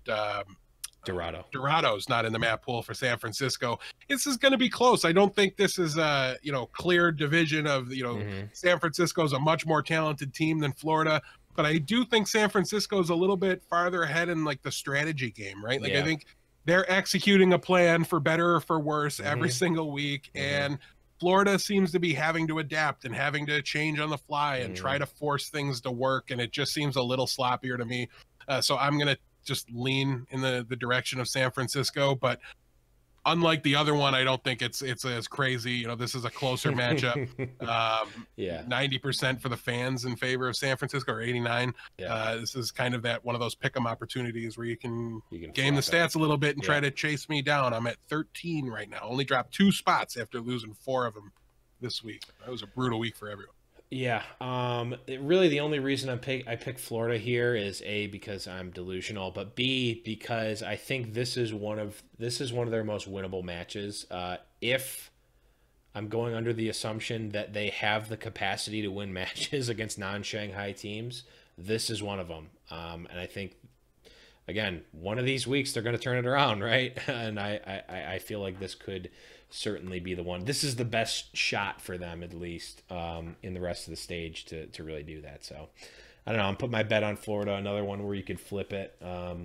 Dorado's not in the map pool for San Francisco. This is going to be close. I don't think this is a clear division of San Francisco is a much more talented team than Florida. But I do think San Francisco is a little bit farther ahead in like the strategy game, right? Like I think they're executing a plan for better or for worse every single week. And Florida seems to be having to adapt and having to change on the fly and try to force things to work. And it just seems a little sloppier to me. So I'm going to just lean in the direction of San Francisco. But unlike the other one, I don't think it's as crazy. This is a closer matchup. 90% for the fans in favor of San Francisco, or 89. This is kind of that one of those pick 'em opportunities where you can game the stats a little bit and try to chase me down. I'm at 13 right now. Only dropped 2 spots after losing 4 of them this week. That was a brutal week for everyone. Yeah. Really, the only reason I pick Florida here is A, because I'm delusional, but B, because I think this is one of their most winnable matches. If I'm going under the assumption that they have the capacity to win matches against non-Shanghai teams, this is one of them. And I think, again, one of these weeks they're going to turn it around, right? And I feel like this could certainly be the one. This is the best shot for them, at least, in the rest of the stage to really do that. So I don't know. I'm putting my bet on Florida, another one where you could flip it. I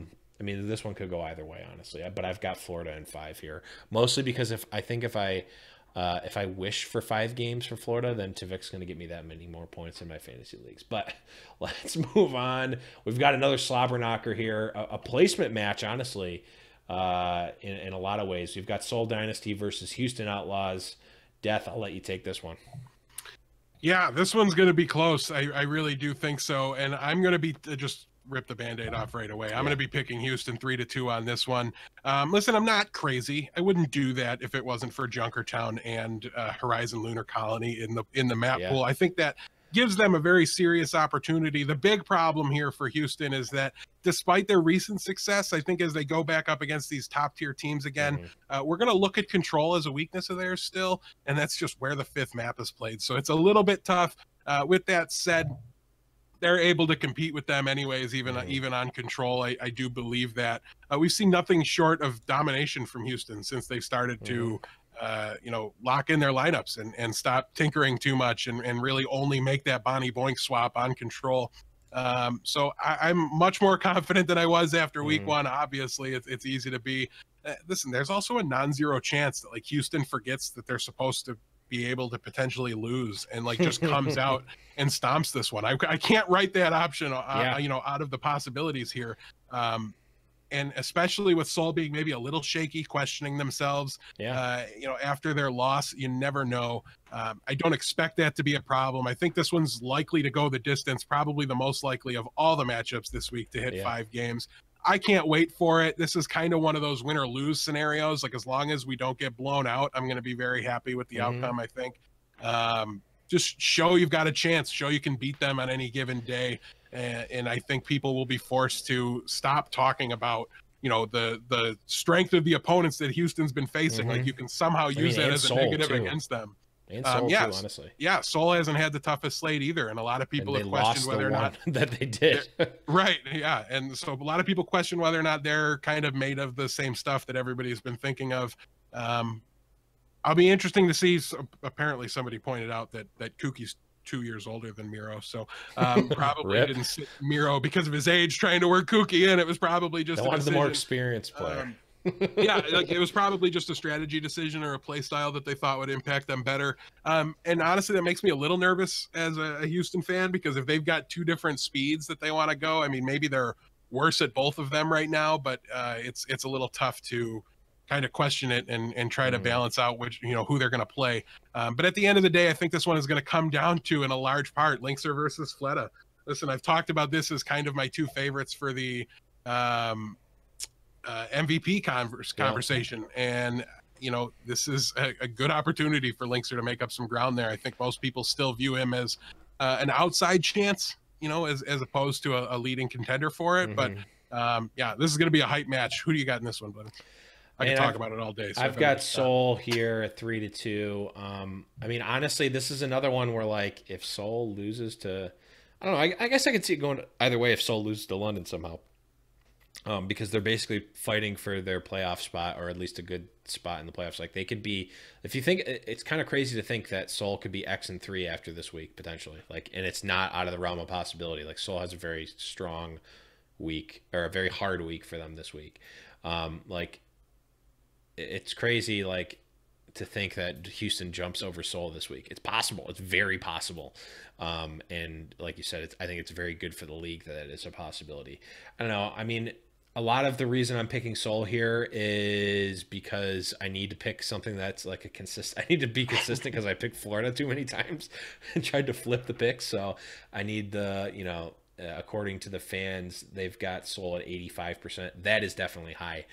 mean, this one could go either way, honestly, but I've got Florida in 5 here, mostly because if I wish for 5 games for Florida, then Tavik's going to get me that many more points in my fantasy leagues. But let's move on. We've got another slobber knocker here, a placement match, honestly. In a lot of ways. We've got Seoul Dynasty versus Houston Outlaws. Death, I'll let you take this one. Yeah, this one's going to be close. I really do think so. And I'm going to be just rip the Band-Aid off right away. I'm going to be picking Houston 3-2 on this one. Listen, I'm not crazy. I wouldn't do that if it wasn't for Junkertown and Horizon Lunar Colony in the map pool. I think that gives them a very serious opportunity. The big problem here for Houston is that despite their recent success, I think as they go back up against these top tier teams again, we're going to look at control as a weakness of theirs still. And that's just where the 5th map is played. So it's a little bit tough. With that said, they're able to compete with them anyways, even on control. I do believe that. We've seen nothing short of domination from Houston since they've started to lock in their lineups and stop tinkering too much and really only make that Bonnie Boink swap on control. So I'm much more confident than I was after week 1. Obviously, it's easy to be. Listen, there's also a non-zero chance that Houston forgets that they're supposed to be able to potentially lose and just comes out and stomps this one. I can't write that option, out of the possibilities here. And especially with Seoul being maybe a little shaky, questioning themselves, after their loss, you never know. I don't expect that to be a problem. I think this one's likely to go the distance, probably the most likely of all the matchups this week to hit 5 games. I can't wait for it. This is kind of one of those win or lose scenarios. Like, as long as we don't get blown out, I'm going to be very happy with the outcome, I think. Just show you've got a chance, show you can beat them on any given day. And I think people will be forced to stop talking about, you know, the strength of the opponents that Houston's been facing. Like, you can somehow use that as a negative against them. And Seoul too, honestly. Yeah, Seoul hasn't had the toughest slate either, and a lot of people have questioned whether or not that they did. Right, yeah, and so a lot of people question whether or not they're kind of made of the same stuff that everybody's been thinking of. I'll be interesting to see. Apparently, somebody pointed out that Kuki's 2 years older than Miro, so probably didn't sit Miro because of his age trying to work Kuki in. It was probably just the more experienced player. Yeah, like, it was probably just a strategy decision or a play style that they thought would impact them better. And honestly, that makes me a little nervous as a Houston fan, because if they've got two different speeds that they want to go, I mean, maybe they're worse at both of them right now, but it's a little tough to kind of question it and try to balance out which, you know, who they're going to play. But at the end of the day, I think this one is going to come down to, in a large part, Linkser versus Fleta. Listen, I've talked about this as kind of my two favorites for the MVP conversation, and you know, this is a good opportunity for Linkser to make up some ground there. I think most people still view him as an outside chance, you know, as opposed to a leading contender for it. But yeah, this is going to be a hype match. Who do you got in this one, buddy? I can talk about it all day. So I've got Seoul here at 3-2. I mean, honestly, this is another one where, like, if Seoul loses to, I don't know, I guess I could see it going either way if Seoul loses to London somehow. Because they're basically fighting for their playoff spot, or at least a good spot in the playoffs. Like, they could be, if you think, it's kind of crazy to think that Seoul could be X-3 after this week, potentially. Like, and it's not out of the realm of possibility. Like, Seoul has a very strong week, or a very hard week for them this week. Like, it's crazy, like, to think that Houston jumps over Seoul this week. It's possible. It's very possible. And like you said, I think it's very good for the league that it's a possibility. I don't know. I mean, a lot of the reason I'm picking Seoul here is because I need to pick something that's like a consistent. I need to be consistent because I picked Florida too many times and tried to flip the picks. So I need the, you know, according to the fans, they've got Seoul at 85%. That is definitely high.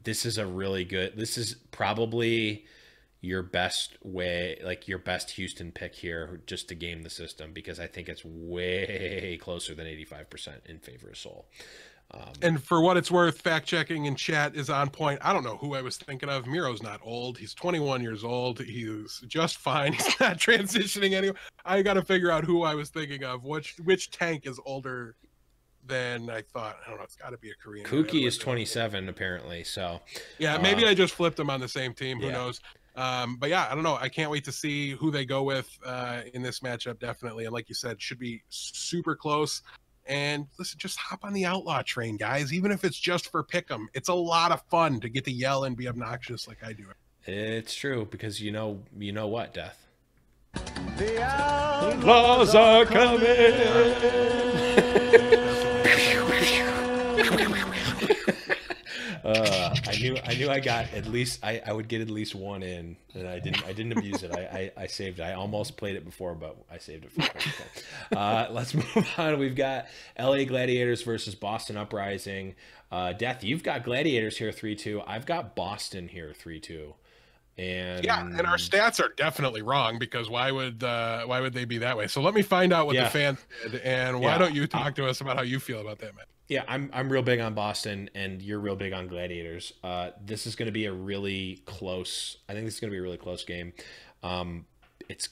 This is a really good. This is probably your best way, like your best Houston pick here, just to game the system, because I think it's way closer than 85% in favor of Seoul. And for what it's worth, fact checking in chat is on point. I don't know who I was thinking of. Miro's not old. He's 21 years old. He's just fine. He's not transitioning anywhere. I got to figure out who I was thinking of. Which tank is older than I thought? I don't know. It's got to be a Korean. Kuki is 27 apparently. So yeah, maybe I just flipped them on the same team. Who knows? But yeah, I don't know. I can't wait to see who they go with in this matchup. Definitely, and like you said, should be super close. And listen, just hop on the outlaw train, guys. Even if it's just for pick'em, it's a lot of fun to get to yell and be obnoxious like I do. It's true, because you know what, Death. The outlaws are coming. I knew I got at least I would get at least one in, and I didn't abuse it. I saved it. I almost played it before, but I saved it for let's move on. We've got LA Gladiators versus Boston Uprising. Death, you've got Gladiators here 3-2. I've got Boston here 3-2. And yeah, and our stats are definitely wrong, because why would they be that way? So let me find out what the fans did, and why don't you talk to us about how you feel about that, man? Yeah, I'm real big on Boston, and you're real big on Gladiators. This is going to be a really close. I think this is going to be a really close game. It's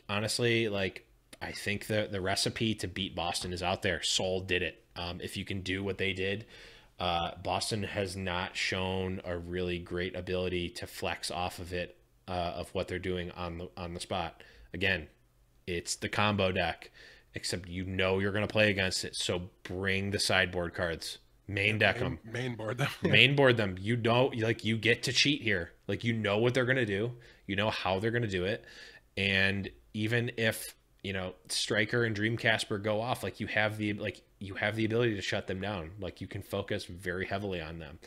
honestly, like, I think the recipe to beat Boston is out there. Seoul did it. If you can do what they did, Boston has not shown a really great ability to flex off of it, of what they're doing on the spot. Again, it's the combo deck. Except you're going to play against it, so bring the sideboard cards. Main deck them. Main board them. Main board them. You don't, like, you get to cheat here. Like, you know what they're going to do. You know how they're going to do it. And even if, you know, Striker and Dreamcasper go off, like, you have the ability to shut them down. Like, you can focus very heavily on them.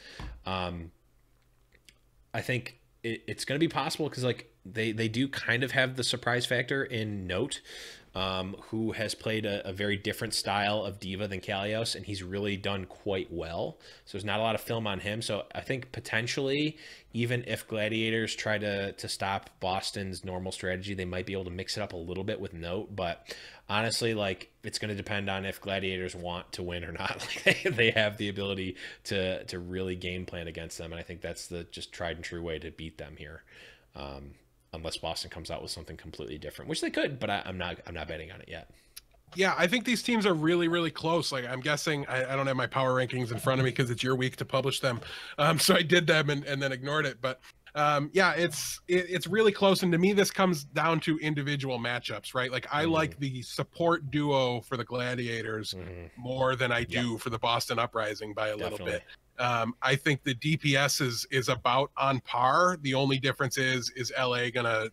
I think it's going to be possible because, like, they do kind of have the surprise factor in Note, who has played a very different style of diva than Kalios, and he's really done quite well. So there's not a lot of film on him. So I think potentially, even if Gladiators try to stop Boston's normal strategy, they might be able to mix it up a little bit with Note. But honestly, like, it's going to depend on if Gladiators want to win or not. Like, they have the ability to really game plan against them, and I think that's the just tried and true way to beat them here. Unless Boston comes out with something completely different, which they could, but I'm not betting on it yet. Yeah, I think these teams are really, really close. Like, I'm guessing, I don't have my power rankings in front of me because it's your week to publish them. So I did them and then ignored it. But yeah, it's really close. And to me, this comes down to individual matchups, right? Like, I like the support duo for the Gladiators more than I do for the Boston Uprising by a little bit. I think the DPS is about on par. The only difference is LA gonna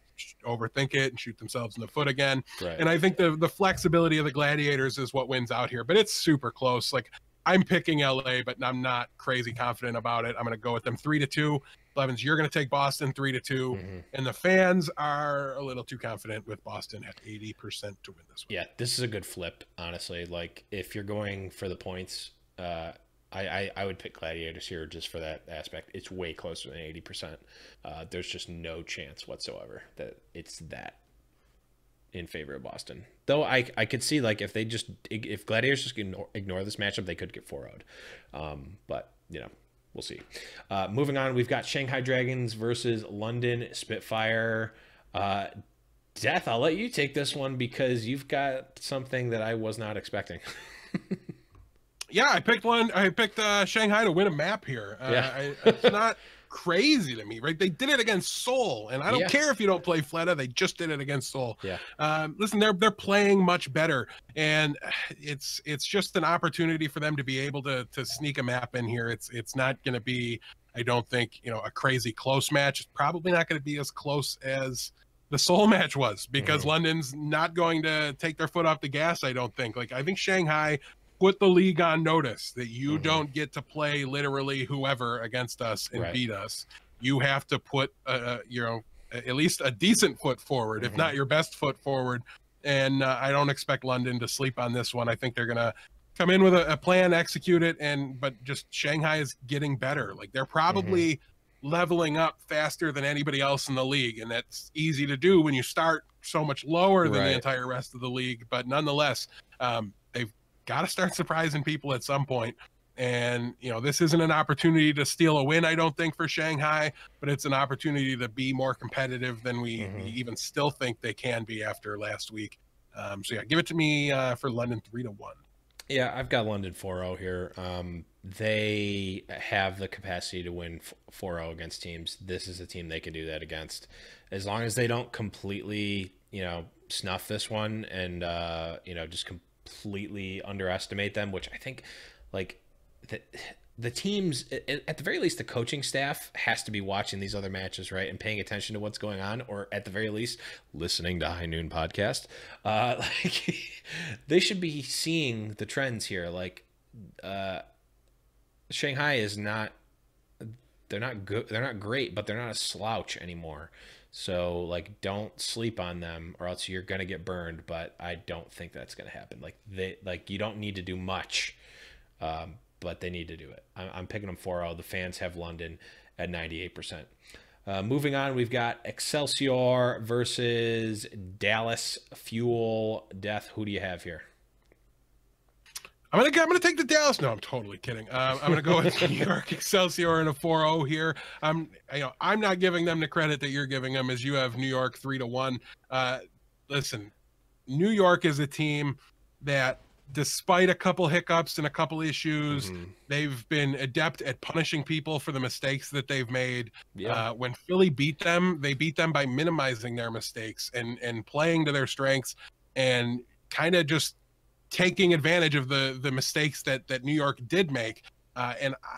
overthink it and shoot themselves in the foot again? Right. And I think the flexibility of the Gladiators is what wins out here. But it's super close. Like, I'm picking LA, but I'm not crazy confident about it. I'm gonna go with them 3-2. Blevins, you're gonna take Boston 3-2, and the fans are a little too confident with Boston at 80% to win this one. Yeah, this is a good flip, honestly. Like, if you're going for the points, I would pick Gladiators here just for that aspect. It's way closer than 80%. There's just no chance whatsoever that it's that in favor of Boston. Though I could see, like, if Gladiators just ignore this matchup, they could get 4-0'd. But, you know, we'll see. Moving on, we've got Shanghai Dragons versus London Spitfire. Death, I'll let you take this one because you've got something that I was not expecting. Yeah, I picked Shanghai to win a map here. It's not crazy to me, right? They did it against Seoul, and I don't care if you don't play Fleta. They just did it against Seoul. Yeah. Listen, they're playing much better, and it's just an opportunity for them to be able to sneak a map in here. It's not going to be, I don't think, a crazy close match. It's probably not going to be as close as the Seoul match was because London's not going to take their foot off the gas. I don't think. Like, I think Shanghai put the league on notice that you don't get to play literally whoever against us and beat us. You have to put, at least a decent foot forward, if not your best foot forward. And I don't expect London to sleep on this one. I think they're going to come in with a plan, execute it, but just Shanghai is getting better. Like, they're probably leveling up faster than anybody else in the league, and that's easy to do when you start so much lower than the entire rest of the league. But nonetheless, they've got to start surprising people at some point. And, this isn't an opportunity to steal a win, I don't think, for Shanghai, but it's an opportunity to be more competitive than we even still think they can be after last week. So yeah, give it to me for London 3-1. Yeah, I've got London 4-0 here. They have the capacity to win 4-0 against teams. This is a team they can do that against. As long as they don't completely, snuff this one and, just completely underestimate them, which I think, like, the teams, at the very least, the coaching staff has to be watching these other matches, right, and paying attention to what's going on, or at the very least, listening to High Noon Podcast. Like, they should be seeing the trends here. Like, Shanghai is not, they're not good, they're not great, but they're not a slouch anymore. So, like, don't sleep on them, or else you're gonna get burned. But I don't think that's gonna happen. Like, you don't need to do much, but they need to do it. I'm picking them 4-0. The fans have London at 98%. Moving on, we've got Excelsior versus Dallas Fuel. Death, who do you have here? I'm gonna take the Dallas. No, I'm totally kidding. I'm gonna go with New York Excelsior in a 4-0 here. I'm not giving them the credit that you're giving them, as you have New York 3-1. Listen, New York is a team that, despite a couple hiccups and a couple issues, they've been adept at punishing people for the mistakes that they've made. Yeah. When Philly beat them, they beat them by minimizing their mistakes and playing to their strengths and kind of just taking advantage of the mistakes that New York did make.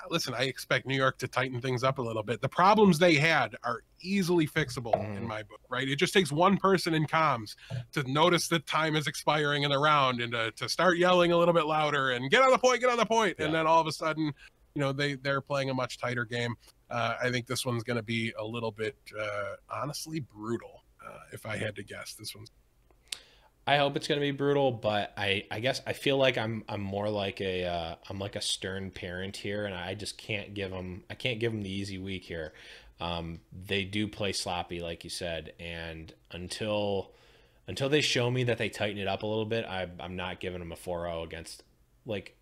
Listen, I expect New York to tighten things up a little bit. The problems they had are easily fixable in my book, right? It just takes one person in comms to notice that time is expiring in the round and to start yelling a little bit louder and get on the point. Yeah. And then all of a sudden they're playing a much tighter game. I think this one's going to be a little bit, honestly, brutal. If I had to guess, this one's. I hope it's going to be brutal, but I guess I feel like I'm more like I'm like a stern parent here, and I just can't give them the easy week here. They do play sloppy, like you said, and until they show me that they tighten it up a little bit, I'm not giving them a 4-0 against, like,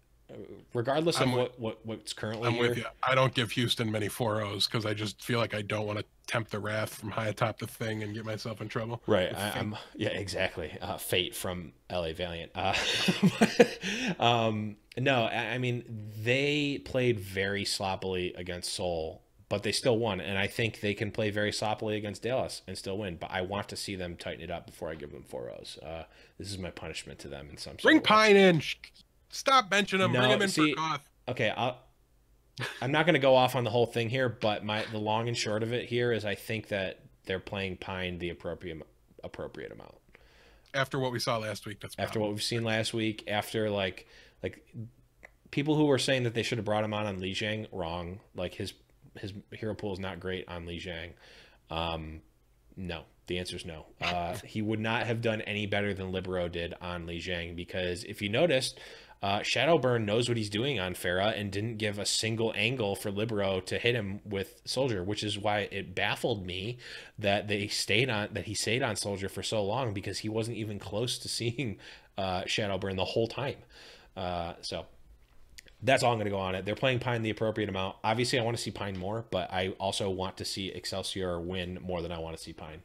regardless of what's currently I'm here. with you. I don't give Houston many 4-0s because I just feel like I don't want to tempt the wrath from high atop the thing and get myself in trouble. Right. Yeah, exactly. Fate from LA Valiant. No, I mean, they played very sloppily against Seoul, but they still won. And I think they can play very sloppily against Dallas and still win. But I want to see them tighten it up before I give them 4-0s. This is my punishment to them in some sort. Bring Pine in. Stop benching him. No, Bring him in for Koth. Okay, I'm not going to go off on the whole thing here, but the long and short of it here is I think that they're playing Pine the appropriate amount. After what we saw last week, after what we've seen last week, after like people who were saying that they should have brought him on Li Jiang, wrong. Like his hero pool is not great on Li Jiang. No, the answer is no. He would not have done any better than Libero did on Li Jiang, because if you noticed, Shadowburn knows what he's doing on Pharah and didn't give a single angle for Libero to hit him with Soldier, which is why it baffled me that he stayed on Soldier for so long, because he wasn't even close to seeing Shadowburn the whole time. So that's all I'm going to go on it. They're playing Pine the appropriate amount. Obviously, I want to see Pine more, but I also want to see Excelsior win more than I want to see Pine.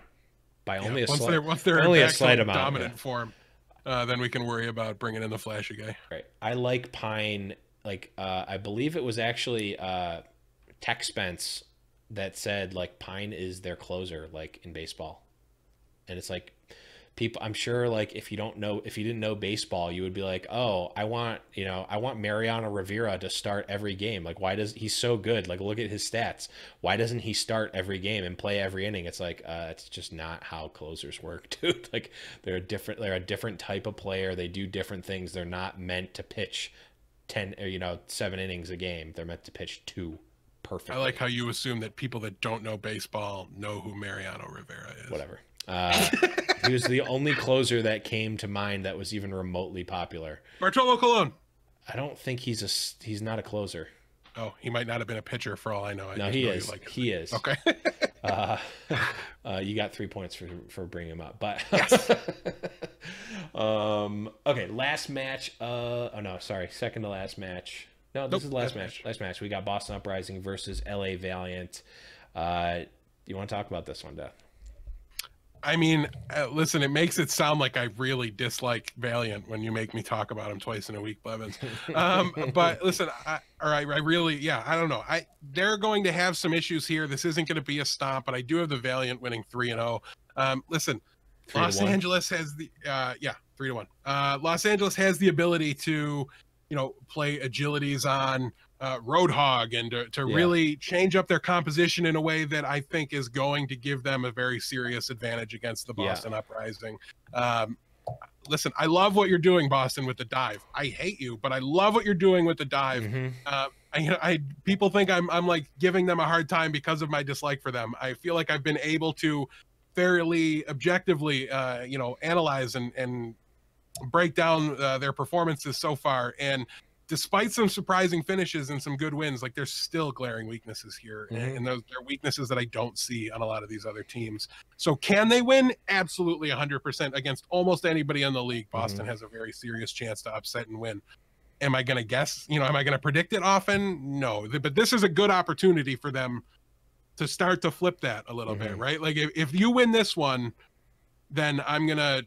By only a slight amount. Dominant form. Then we can worry about bringing in the flashy guy. Right. I like Pine. Like, I believe it was actually Tech Spence that said, like, Pine is their closer, like, in baseball. And it's like, people, I'm sure, like, if you didn't know baseball, you would be like, oh, I want Mariano Rivera to start every game. Like, he's so good? Like, look at his stats. Why doesn't he start every game and play every inning? It's like, it's just not how closers work, dude. Like, they're a different type of player. They do different things. They're not meant to pitch 10 or 7 innings a game. They're meant to pitch 2 perfectly. I like how you assume that people that don't know baseball know who Mariano Rivera is. Whatever. He was the only closer that came to mind that was even remotely popular. Bartolo Colon. I don't think he's not a closer. Oh, he might not have been a pitcher for all I know. No, he is. He is. Okay. You got 3 points for bringing him up, but yes. Okay, last match. Oh no, sorry, second to last match. No, this is the last match. Last match. We got Boston Uprising versus LA Valiant. You want to talk about this one, Death? I mean, listen, it makes it sound like I really dislike Valiant when you make me talk about him twice in a week, Blevins. But listen, I don't know. They're going to have some issues here. This isn't going to be a stomp, but I do have the Valiant winning 3-0. Listen, Los Angeles has the 3-1. Los Angeles has the ability to, play agilities on Roadhog and to really change up their composition in a way that I think is going to give them a very serious advantage against the Boston Uprising. Listen, I love what you're doing, Boston, with the dive. I hate you, but I love what you're doing with the dive. Mm-hmm. People think I'm like giving them a hard time because of my dislike for them. I feel like I've been able to fairly objectively, analyze and break down their performances so far. And despite some surprising finishes and some good wins, like there's still glaring weaknesses here. Mm-hmm. And those are weaknesses that I don't see on a lot of these other teams. So can they win? Absolutely 100% against almost anybody in the league. Boston has a very serious chance to upset and win. Am I going to guess? Am I going to predict it often? No, but this is a good opportunity for them to start to flip that a little bit, right? Like if you win this one, then I'm going to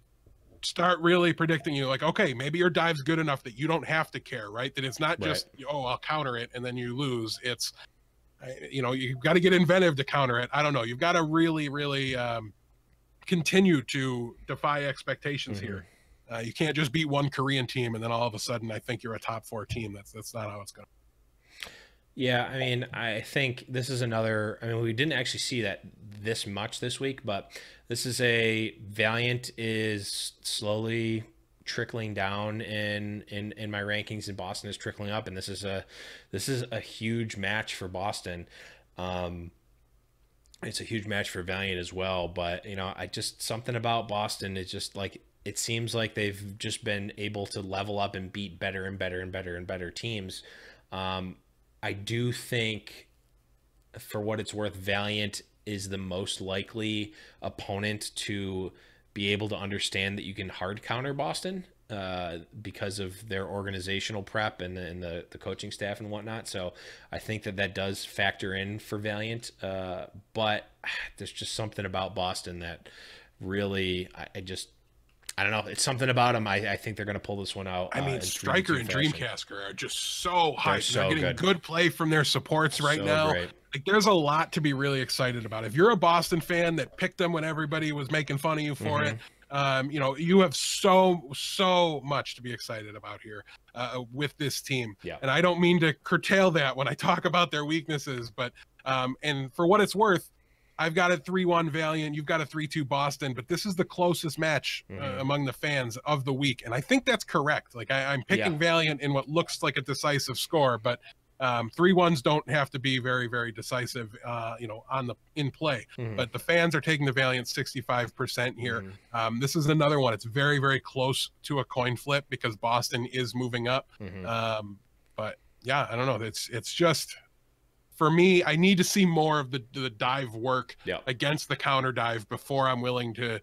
start really predicting you, like, okay, maybe your dive's good enough that you don't have to care, right? That it's not just, I'll counter it and then you lose. It's, you've got to get inventive to counter it. I don't know. You've got to really, really continue to defy expectations here. You can't just beat one Korean team and then all of a sudden I think you're a top 4 team. That's not how it's going. Yeah, I mean, I think this is another. I mean, we didn't actually see that this much this week, but this is Valiant is slowly trickling down in my rankings, and Boston is trickling up, and this is a huge match for Boston. It's a huge match for Valiant as well, but something about Boston is just like, it seems like they've just been able to level up and beat better and better and better and better teams. I do think, for what it's worth, Valiant is the most likely opponent to be able to understand that you can hard counter Boston because of their organizational prep and the coaching staff and whatnot. So I think that does factor in for Valiant. But there's just something about Boston that really, I don't know. It's something about them. I think they're going to pull this one out. I mean, Striker and Dreamcaster are just so hyped. They're getting good play from their supports right now. Great. Like, there's a lot to be really excited about. If you're a Boston fan that picked them when everybody was making fun of you for it, you have so much to be excited about here with this team. Yeah. And I don't mean to curtail that when I talk about their weaknesses, but and for what it's worth, I've got a 3-1 Valiant. You've got a 3-2 Boston, but this is the closest match among the fans of the week. And I think that's correct. Like, I'm picking Valiant in what looks like a decisive score, but 3-1s don't have to be very, very decisive, in play. But the fans are taking the Valiant 65% here. This is another one. It's very, very close to a coin flip because Boston is moving up. But yeah, I don't know. It's just, for me, I need to see more of the dive work against the counter dive before I'm willing to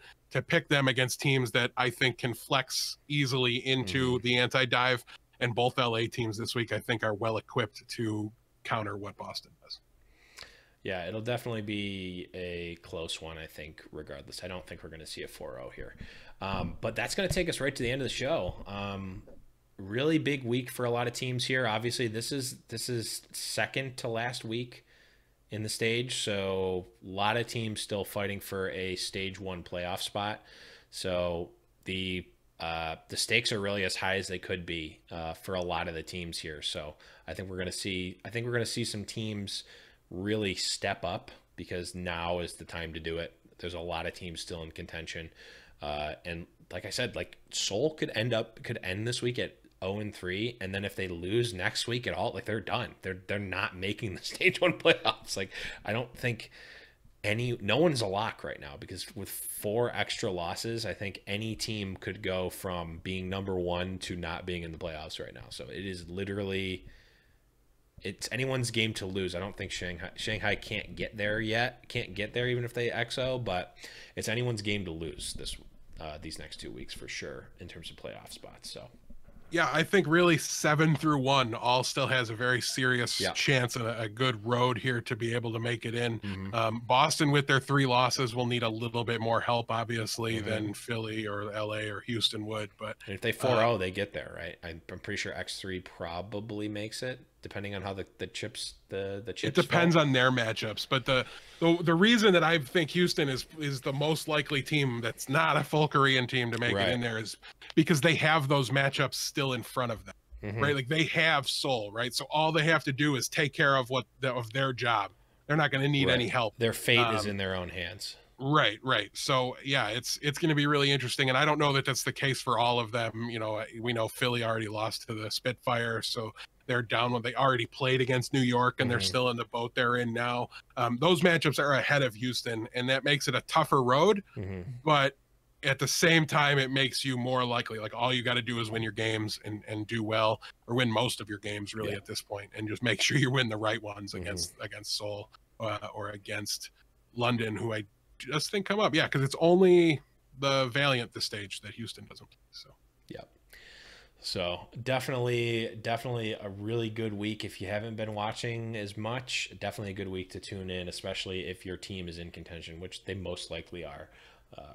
pick them against teams that I think can flex easily into the anti-dive. And both LA teams this week, I think, are well equipped to counter what Boston does. Yeah, it'll definitely be a close one, I think, regardless. I don't think we're going to see a 4-0 here. But that's going to take us right to the end of the show. Really big week for a lot of teams here. Obviously, this is second to last week in the stage, so a lot of teams still fighting for a stage 1 playoff spot. So the stakes are really as high as they could be for a lot of the teams here. So I think we're going to see some teams really step up, because now is the time to do it. There's a lot of teams still in contention, and like I said, like Seoul could end this week at 0-3, and then if they lose next week at all, like, they're done. They're not making the stage 1 playoffs. Like, I don't think no one's a lock right now, because with 4 extra losses, I think any team could go from being number 1 to not being in the playoffs right now. So it is literally, it's anyone's game to lose. I don't think Shanghai can't get there yet. Can't get there even if they XO, but it's anyone's game to lose these next 2 weeks for sure in terms of playoff spots. So yeah, I think really 7 through 1 all still has a very serious chance and a good road here to be able to make it in. Boston, with their 3 losses, will need a little bit more help, obviously, than Philly or LA or Houston would. But if they 4-0, they get there, right? I'm pretty sure X3 probably makes it, depending on how the chips it depends on their matchups. But the reason that I think Houston is the most likely team that's not a full Korean team to make it in there is because they have those matchups still in front of them, right? Like, they have Seoul, right? So all they have to do is take care of of their job. They're not going to need any help. Their fate is in their own hands. Right. So yeah, it's going to be really interesting, and I don't know that that's the case for all of them. We know Philly already lost to the Spitfire, so they're down when they already played against New York, and they're still in the boat they're in now. Those matchups are ahead of Houston, and that makes it a tougher road. But at the same time, it makes you more likely. Like, all you got to do is win your games and do well, or win most of your games really at this point, and just make sure you win the right ones against Seoul or against London, who I just think come up. Yeah, because it's only the Valiant this stage that Houston doesn't play. So So definitely a really good week. If you haven't been watching as much, definitely a good week to tune in, especially if your team is in contention, which they most likely are.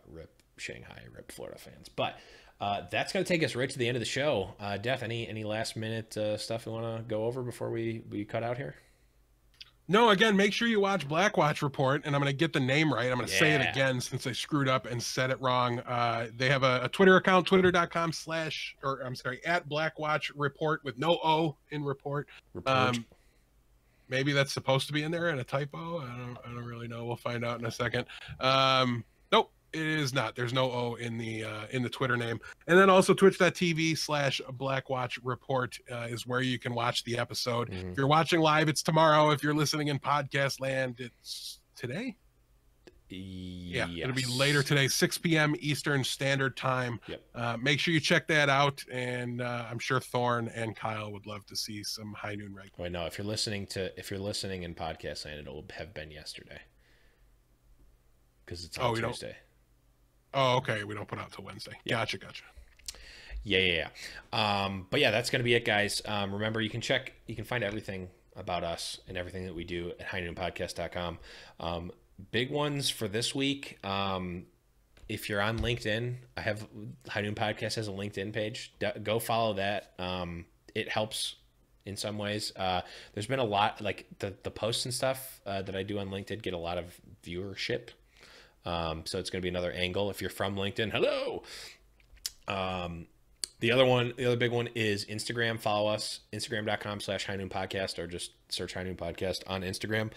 Rip Shanghai, rip Florida fans. But that's going to take us right to the end of the show. Def, any last minute stuff you want to go over before we cut out here? No, again, make sure you watch Blackwatch Report, and I'm going to get the name right. I'm going to say it again since I screwed up and said it wrong. They have a Twitter account, twitter.com/ at Blackwatch Report with no O in report. Maybe that's supposed to be in there and a typo. I don't really know. We'll find out in a second. Nope. It is not. There's no O in the Twitter name. And then also twitch.tv/Blackwatch Report is where you can watch the episode. If you're watching live, it's tomorrow. If you're listening in podcast land, it's today. Yeah, it'll be later today, 6 p.m. Eastern Standard Time. Yep. Make sure you check that out, and I'm sure Thorn and Kyle would love to see some High Noon right. Wait, no, if you're listening in podcast land, it'll have been yesterday because it's on Tuesday. Oh, okay. We don't put out till Wednesday. Yeah. Gotcha. Yeah. But yeah, that's gonna be it, guys. Remember, you can find everything about us and everything that we do at highnoonpodcast.com. Big ones for this week. If you're on LinkedIn, I have High Noon Podcast has a LinkedIn page. Go follow that. It helps in some ways. There's been a lot, like the posts and stuff that I do on LinkedIn get a lot of viewership. So it's going to be another angle. If you're from LinkedIn, hello. The other big one is Instagram. Follow us, instagram.com/High Noon Podcast, or just search High Noon Podcast on Instagram.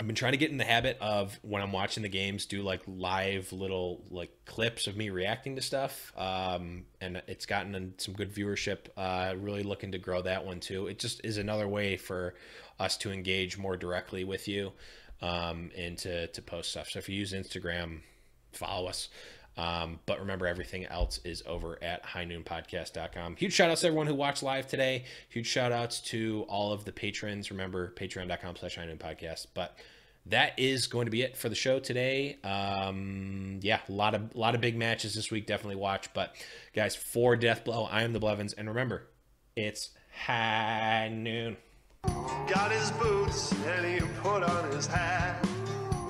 I've been trying to get in the habit of, when I'm watching the games, do like live little like clips of me reacting to stuff. And it's gotten some good viewership. Really looking to grow that one too. It just is another way for us to engage more directly with you, and to post stuff. So if you use Instagram, follow us. But remember, everything else is over at highnoonpodcast.com. Huge shout outs to everyone who watched live today. Huge shout outs to all of the patrons. Remember, patreon.com/highnoonpodcast. But that is going to be it for the show today. Yeah, a lot of big matches this week. Definitely watch. But guys, for Deathblow, I am the Blevins. And remember, it's High Noon. Got his boots and he put on his hat.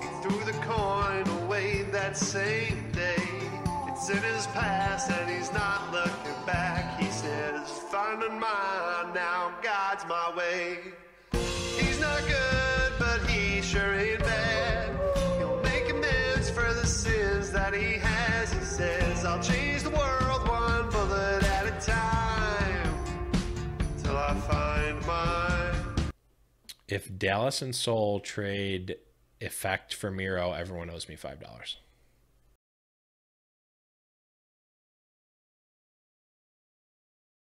He threw the coin away that same day. It's in his past and he's not looking back. He says, finding mine now, God's my way. He's not good, but he sure ain't bad. He'll make amends for the sins that he has. He says, I'll change the world one bullet at a time till I find mine. If Dallas and Seoul trade Effect for Miro, everyone owes me $5.